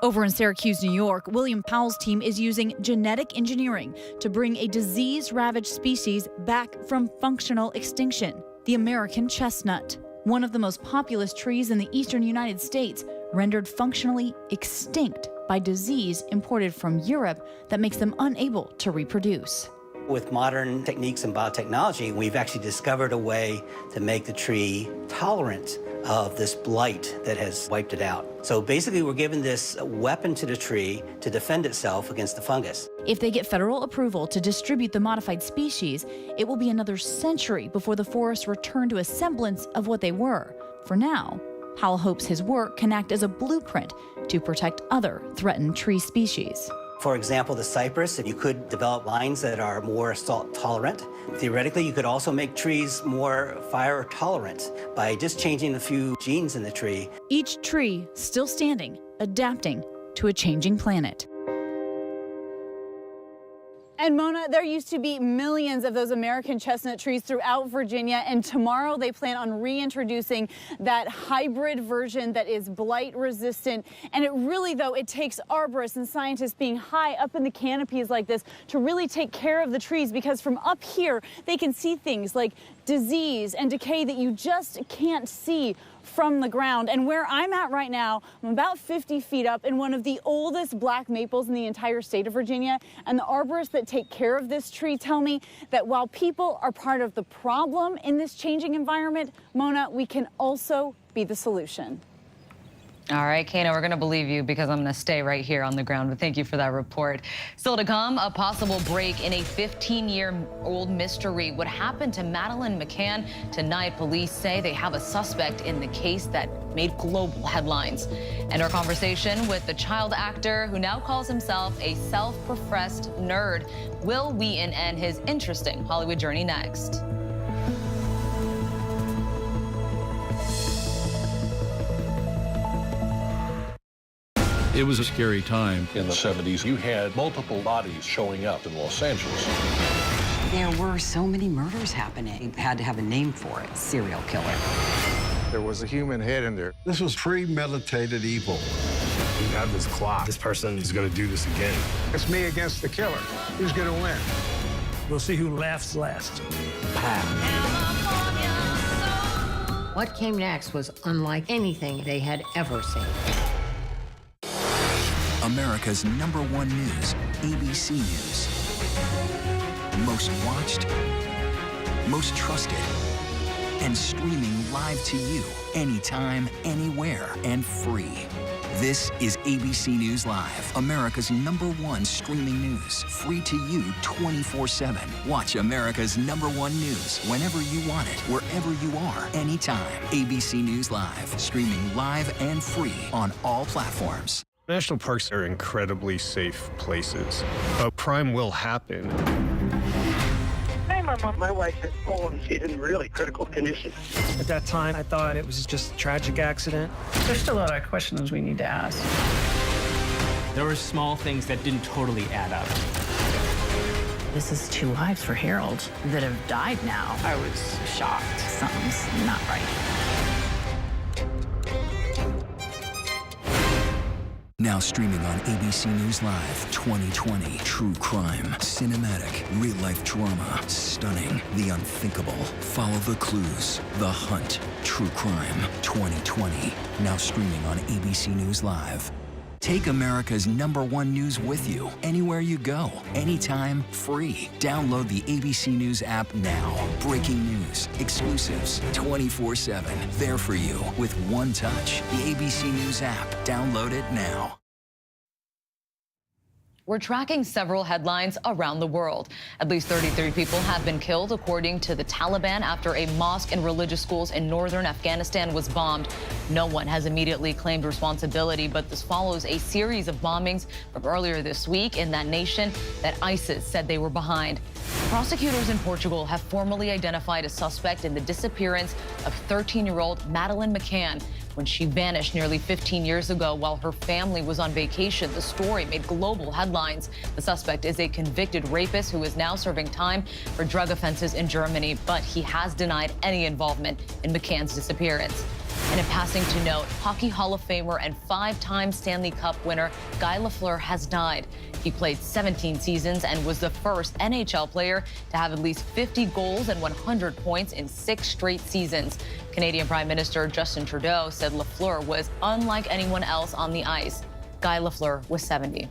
Over in Syracuse, New York, William Powell's team is using genetic engineering to bring a disease-ravaged species back from functional extinction, the American chestnut, one of the most populous trees in the eastern United States, rendered functionally extinct by disease imported from Europe that makes them unable to reproduce. With modern techniques and biotechnology, we've actually discovered a way to make the tree tolerant of this blight that has wiped it out. So basically, we're giving this weapon to the tree to defend itself against the fungus. If they get federal approval to distribute the modified species, it will be another century before the forests return to a semblance of what they were. For now, Powell hopes his work can act as a blueprint to protect other threatened tree species. For example, the cypress, you could develop lines that are more salt tolerant. Theoretically, you could also make trees more fire tolerant by just changing a few genes in the tree. Each tree still standing, adapting to a changing planet. And Mona, there used to be millions of those American chestnut trees throughout Virginia, and tomorrow they plan on reintroducing that hybrid version that is blight resistant. And it really, though, it takes arborists and scientists being high up in the canopies like this to really take care of the trees, because from up here they can see things like disease and decay that you just can't see from the ground. And where I'm at right now, I'm about 50 feet up in one of the oldest black maples in the entire state of Virginia. And the arborists that take care of this tree tell me that while people are part of the problem in this changing environment, Mona, we can also be the solution. All right, Kano, we're going to believe you because I'm going to stay right here on the ground, but thank you for that report. Still to come, a possible break in a 15-year-old mystery. What happened to Madeleine McCann? Tonight, police say they have a suspect in the case that made global headlines. And our conversation with the child actor who now calls himself a self-professed nerd. Will Wheaton and his interesting Hollywood journey next. It was a scary time. In the 70s, you had multiple bodies showing up in Los Angeles. There were so many murders happening. Had to have a name for it, serial killer. There was a human head in there. This was premeditated evil. We have this clock. This person is going to do this again. It's me against the killer. Who's going to win? We'll see who laughs last. What came next was unlike anything they had ever seen. America's #1 news, ABC News. Most watched, most trusted, and streaming live to you anytime, anywhere, and free. This is ABC News Live, America's #1 streaming news, free to you 24/7. Watch America's #1 news whenever you want it, wherever you are, anytime. ABC News Live, streaming live and free on all platforms. National parks are incredibly safe places, but crime will happen. Hey, Mama. My wife has fallen. She's in really critical condition. At that time, I thought it was just a tragic accident. There's still a lot of questions we need to ask. There were small things that didn't totally add up. This is 2 lives for Harold that have died now. I was shocked. Something's not right. Now streaming on ABC News Live 2020. True crime, cinematic, real-life drama, stunning, the unthinkable. Follow the clues, The Hunt. True crime 2020. Now streaming on ABC News Live. Take America's #1 news with you anywhere you go, anytime, free. Download the ABC News app now. Breaking news, exclusives, 24/7. There for you with one touch. The ABC News app. Download it now. We're tracking several headlines around the world. At least 33 people have been killed, according to the Taliban, after a mosque and religious schools in northern Afghanistan was bombed. No one has immediately claimed responsibility, but this follows a series of bombings from earlier this week in that nation that ISIS said they were behind. Prosecutors in Portugal have formally identified a suspect in the disappearance of 13-year-old Madeleine McCann when she vanished nearly 15 years ago while her family was on vacation. The story made global headlines. The suspect is a convicted rapist who is now serving time for drug offenses in Germany, but he has denied any involvement in McCann's disappearance. And in passing to note, Hockey Hall of Famer and 5-time Stanley Cup winner Guy Lafleur has died. He played 17 seasons and was the first NHL player to have at least 50 goals and 100 points in 6 straight seasons. Canadian Prime Minister Justin Trudeau said Lafleur was unlike anyone else on the ice. Guy Lafleur was 70.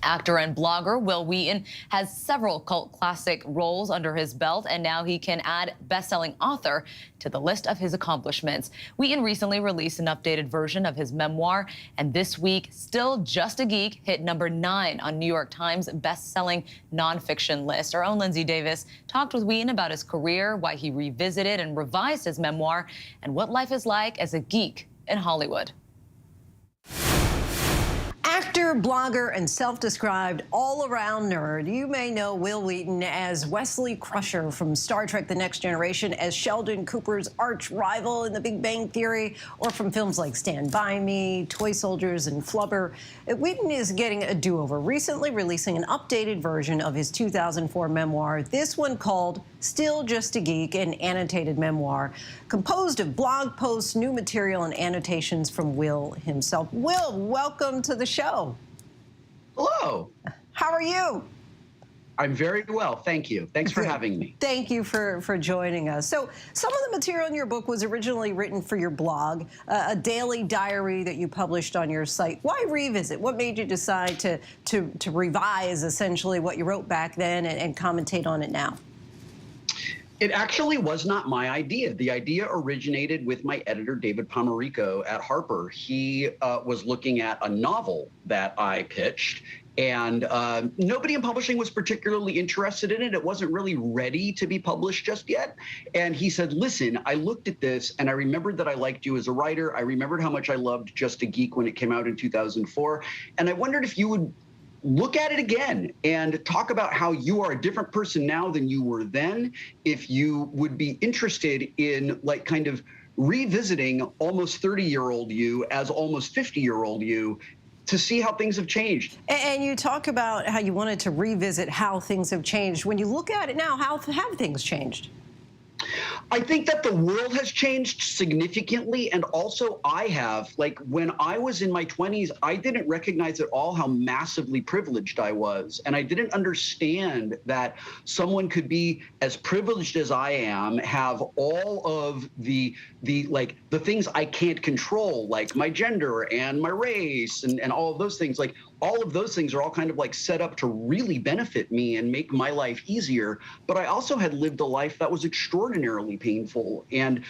Actor and blogger Wil Wheaton has several cult classic roles under his belt, and now he can add best-selling author to the list of his accomplishments. Wheaton recently released an updated version of his memoir, and this week, Still Just a Geek hit #9 on New York Times best-selling nonfiction list. Our own Lindsay Davis talked with Wheaton about his career, why he revisited and revised his memoir, and what life is like as a geek in Hollywood. Actor, blogger, and self-described all-around nerd, you may know Wil Wheaton as Wesley Crusher from Star Trek: The Next Generation, as Sheldon Cooper's arch-rival in The Big Bang Theory, or from films like Stand By Me, Toy Soldiers, and Flubber. Wheaton is getting a do-over, recently releasing an updated version of his 2004 memoir, this one called Still Just a Geek, an annotated memoir, composed of blog posts, new material, and annotations from Wil himself. Wil, welcome to the show. Hello. How are you? I'm very well, thank you. Thanks for having me. Thank you for joining us. So some of the material in your book was originally written for your blog, a daily diary that you published on your site. Why revisit? What made you decide to revise essentially what you wrote back then and commentate on it now? It actually was not my idea. The idea originated with my editor, David Pomerico at Harper. He was looking at a novel that I pitched, and nobody in publishing was particularly interested in it. It wasn't really ready to be published just yet. And he said, listen, I looked at this and I remembered that I liked you as a writer. I remembered how much I loved Just a Geek when it came out in 2004. And I wondered if you would look at it again and talk about how you are a different person now than you were then, if you would be interested in like kind of revisiting almost 30-year-old you as almost 50-year-old you to see how things have changed. And you talk about how you wanted to revisit how things have changed. When you look at it now, how have things changed? I think that the world has changed significantly, and also I have. Like, when I was in my 20s, I didn't recognize at all how massively privileged I was, and I didn't understand that someone could be as privileged as I am, have all of the things I can't control, like my gender and my race and all of those things. Like, all of those things are all kind of like set up to really benefit me and make my life easier. But I also had lived a life that was extraordinarily painful. And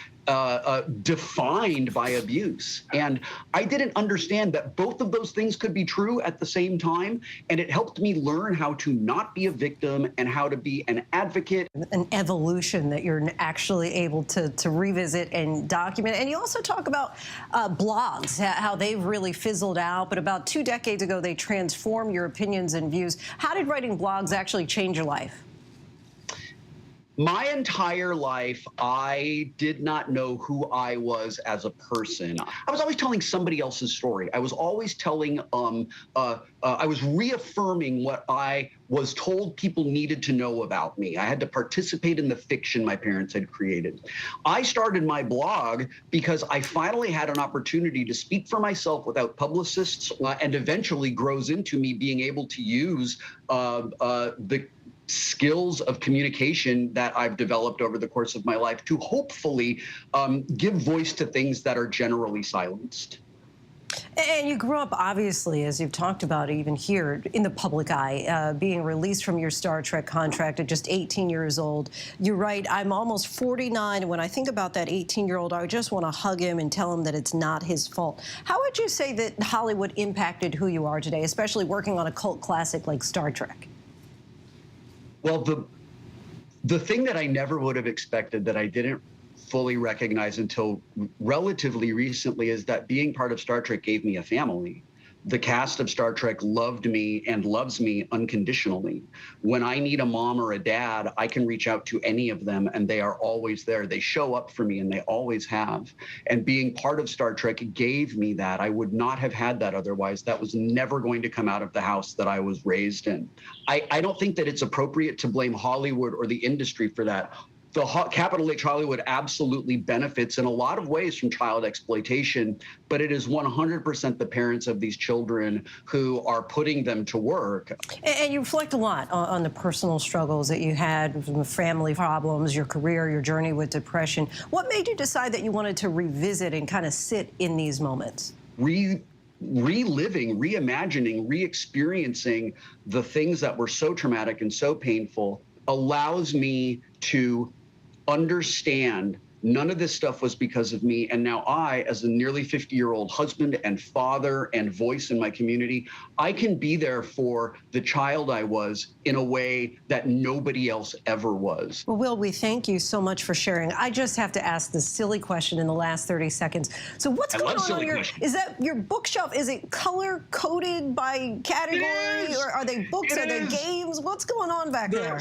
defined by abuse. And I didn't understand that both of those things could be true at the same time. And it helped me learn how to not be a victim and how to be an advocate. An evolution that you're actually able to revisit and document. And you also talk about blogs, how they've really fizzled out. But about 2 decades ago, they transformed your opinions and views. How did writing blogs actually change your life? My entire life, I did not know who I was as a person. I was always telling somebody else's story. I was always telling, I was reaffirming what I was told people needed to know about me. I had to participate in the fiction my parents had created. I started my blog because I finally had an opportunity to speak for myself without publicists, and eventually grows into me being able to use the skills of communication that I've developed over the course of my life to hopefully give voice to things that are generally silenced. And you grew up, obviously, as you've talked about even here, in the public eye, being released from your Star Trek contract at just 18 years old. You write, I'm almost 49, and when I think about that 18-year-old, I just want to hug him and tell him that it's not his fault. How would you say that Hollywood impacted who you are today, especially working on a cult classic like Star Trek? Well, the thing that I never would have expected, that I didn't fully recognize until relatively recently, is that being part of Star Trek gave me a family. The cast of Star Trek loved me and loves me unconditionally. When I need a mom or a dad, I can reach out to any of them and they are always there. They show up for me and they always have. And being part of Star Trek gave me that. I would not have had that otherwise. That was never going to come out of the house that I was raised in. I don't think that it's appropriate to blame Hollywood or the industry for that. The capital H Hollywood absolutely benefits in a lot of ways from child exploitation, but it is 100% the parents of these children who are putting them to work. And you reflect a lot on the personal struggles that you had from the family problems, your career, your journey with depression. What made you decide that you wanted to revisit and kind of sit in these moments? Reliving, reimagining, re-experiencing the things that were so traumatic and so painful allows me to understand none of this stuff was because of me. And now I, as a nearly 50-year-old husband and father and voice in my community, I can be there for the child I was in a way that nobody else ever was. Well, Will, we thank you so much for sharing. I just have to ask this silly question in the last 30 seconds. So what's going on your, is that your bookshelf? Is it color coded by category, or are they books? Are they games? What's going on back there?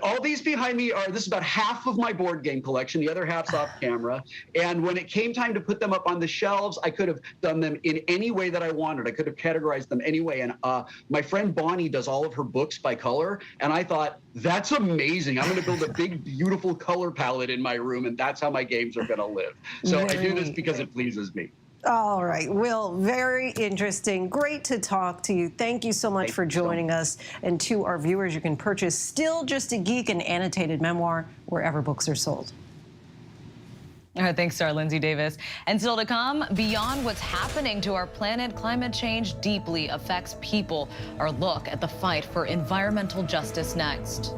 All these behind me are, this is about half of my board game collection. The other half's off camera. And when it came time to put them up on the shelves, I could have done them in any way that I wanted. I could have categorized them anyway. And my friend Bonnie does all of her books by color. And I thought, that's amazing. I'm going to build a big, beautiful color palette in my room. And that's how my games are going to live. So I do this because it pleases me. All right, Will, very interesting. Great to talk to you. Thank you so much for joining us. And to our viewers, you can purchase Still Just a Geek, an annotated memoir, wherever books are sold. All right, thanks to our Lindsay Davis. And still to come, beyond what's happening to our planet, climate change deeply affects people. Our look at the fight for environmental justice next.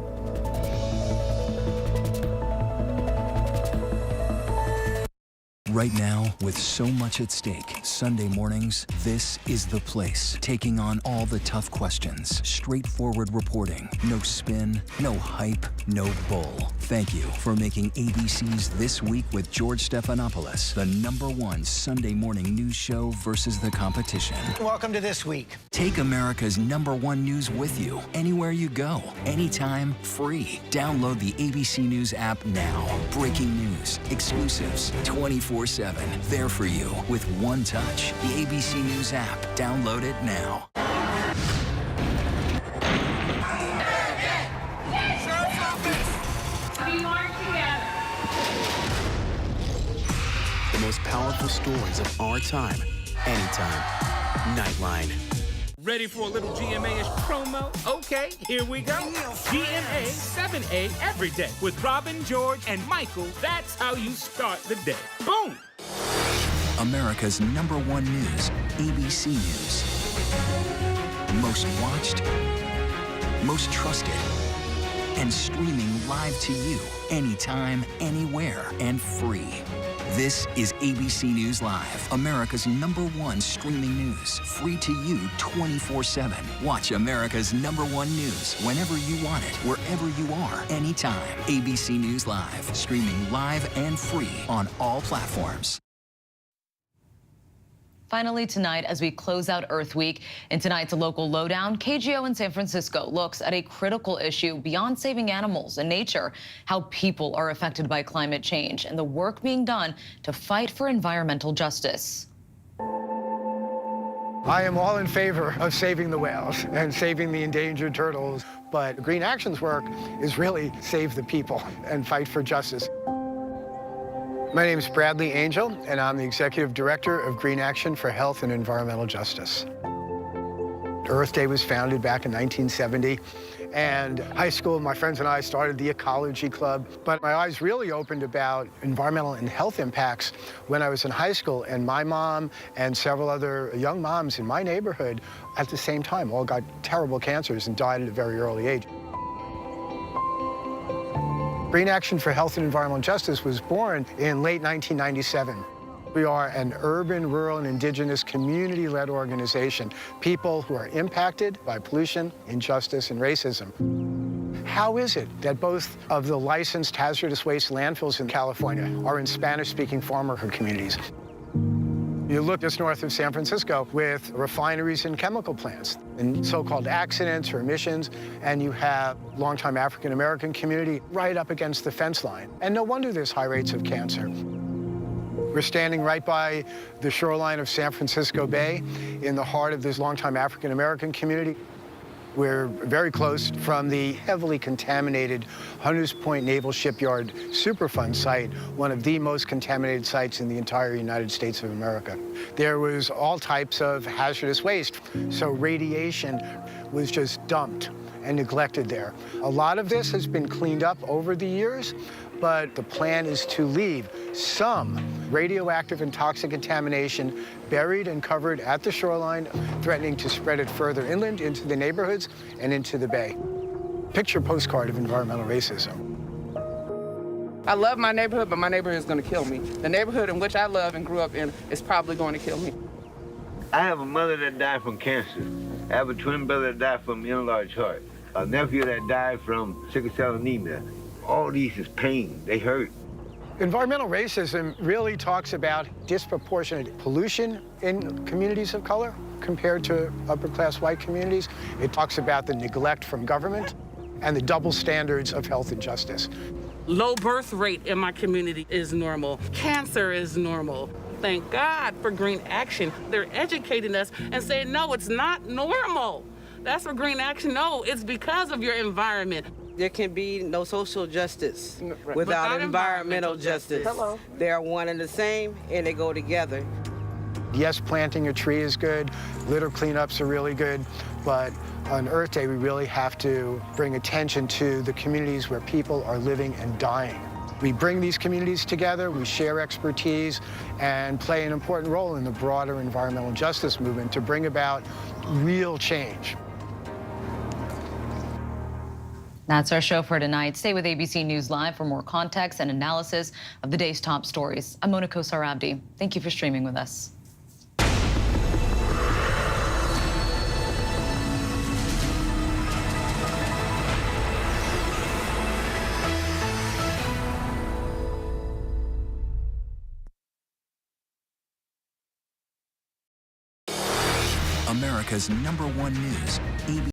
Right now, with so much at stake, Sunday mornings, this is the place. Taking on all the tough questions, straightforward reporting, no spin, no hype, no bull. Thank you for making ABC's This Week with George Stephanopoulos the #1 Sunday morning news show versus the competition. Welcome to This Week. Take America's #1 news with you, anywhere you go, anytime, free. Download the ABC News app now. Breaking news, exclusives, 24/7, there for you with one touch. The ABC News app. Download it now. The most powerful stories of our time, anytime. Nightline. Ready for a little GMA-ish promo? Okay, here we go. GMA 7A every day with Robin, George, and Michael. That's how you start the day. Boom! America's #1 news, ABC News. Most watched, most trusted, and streaming live to you anytime, anywhere, and free. This is ABC News Live, America's #1 streaming news. Free to you 24/7. Watch America's #1 news whenever you want it, wherever you are, anytime. ABC News Live, streaming live and free on all platforms. Finally tonight, as we close out Earth Week, in tonight's local lowdown, KGO in San Francisco looks at a critical issue beyond saving animals and nature, how people are affected by climate change and the work being done to fight for environmental justice. I am all in favor of saving the whales and saving the endangered turtles, but Green Action's work is really save the people and fight for justice. My name is Bradley Angel, and I'm the Executive Director of Green Action for Health and Environmental Justice. Earth Day was founded back in 1970, and high school, my friends and I started the Ecology Club, but my eyes really opened about environmental and health impacts when I was in high school, and my mom and several other young moms in my neighborhood at the same time all got terrible cancers and died at a very early age. Green Action for Health and Environmental Justice was born in late 1997. We are an urban, rural, and indigenous community-led organization, people who are impacted by pollution, injustice, and racism. How is it that both of the licensed hazardous waste landfills in California are in Spanish-speaking farmer communities? You look just north of San Francisco with refineries and chemical plants and so-called accidents or emissions, and you have longtime African-American community right up against the fence line. And no wonder there's high rates of cancer. We're standing right by the shoreline of San Francisco Bay in the heart of this longtime African-American community. We're very close from the heavily contaminated Hunters Point Naval Shipyard Superfund site, one of the most contaminated sites in the entire United States of America. There was all types of hazardous waste, so radiation was just dumped and neglected there. A lot of this has been cleaned up over the years, but the plan is to leave some radioactive and toxic contamination buried and covered at the shoreline, threatening to spread it further inland into the neighborhoods and into the bay. Picture postcard of environmental racism. I love my neighborhood, but my neighborhood is going to kill me. The neighborhood in which I love and grew up in is probably going to kill me. I have a mother that died from cancer. I have a twin brother that died from enlarged heart. A nephew that died from sickle cell anemia. All these is pain. They hurt. Environmental racism really talks about disproportionate pollution in communities of color compared to upper-class white communities. It talks about the neglect from government and the double standards of health and justice. Low birth rate in my community is normal. Cancer is normal. Thank God for Green Action. They're educating us and saying, no, it's not normal. That's what Green Action, no, it's because of your environment. There can be no social justice without environmental justice. Hello. They're one and the same, and they go together. Yes, planting a tree is good, litter cleanups are really good, but on Earth Day, we really have to bring attention to the communities where people are living and dying. We bring these communities together, we share expertise, and play an important role in the broader environmental justice movement to bring about real change. That's our show for tonight. Stay with ABC News Live for more context and analysis of the day's top stories. I'm Mona Kosar-Abdi. Thank you for streaming with us. America's #1 news, ABC.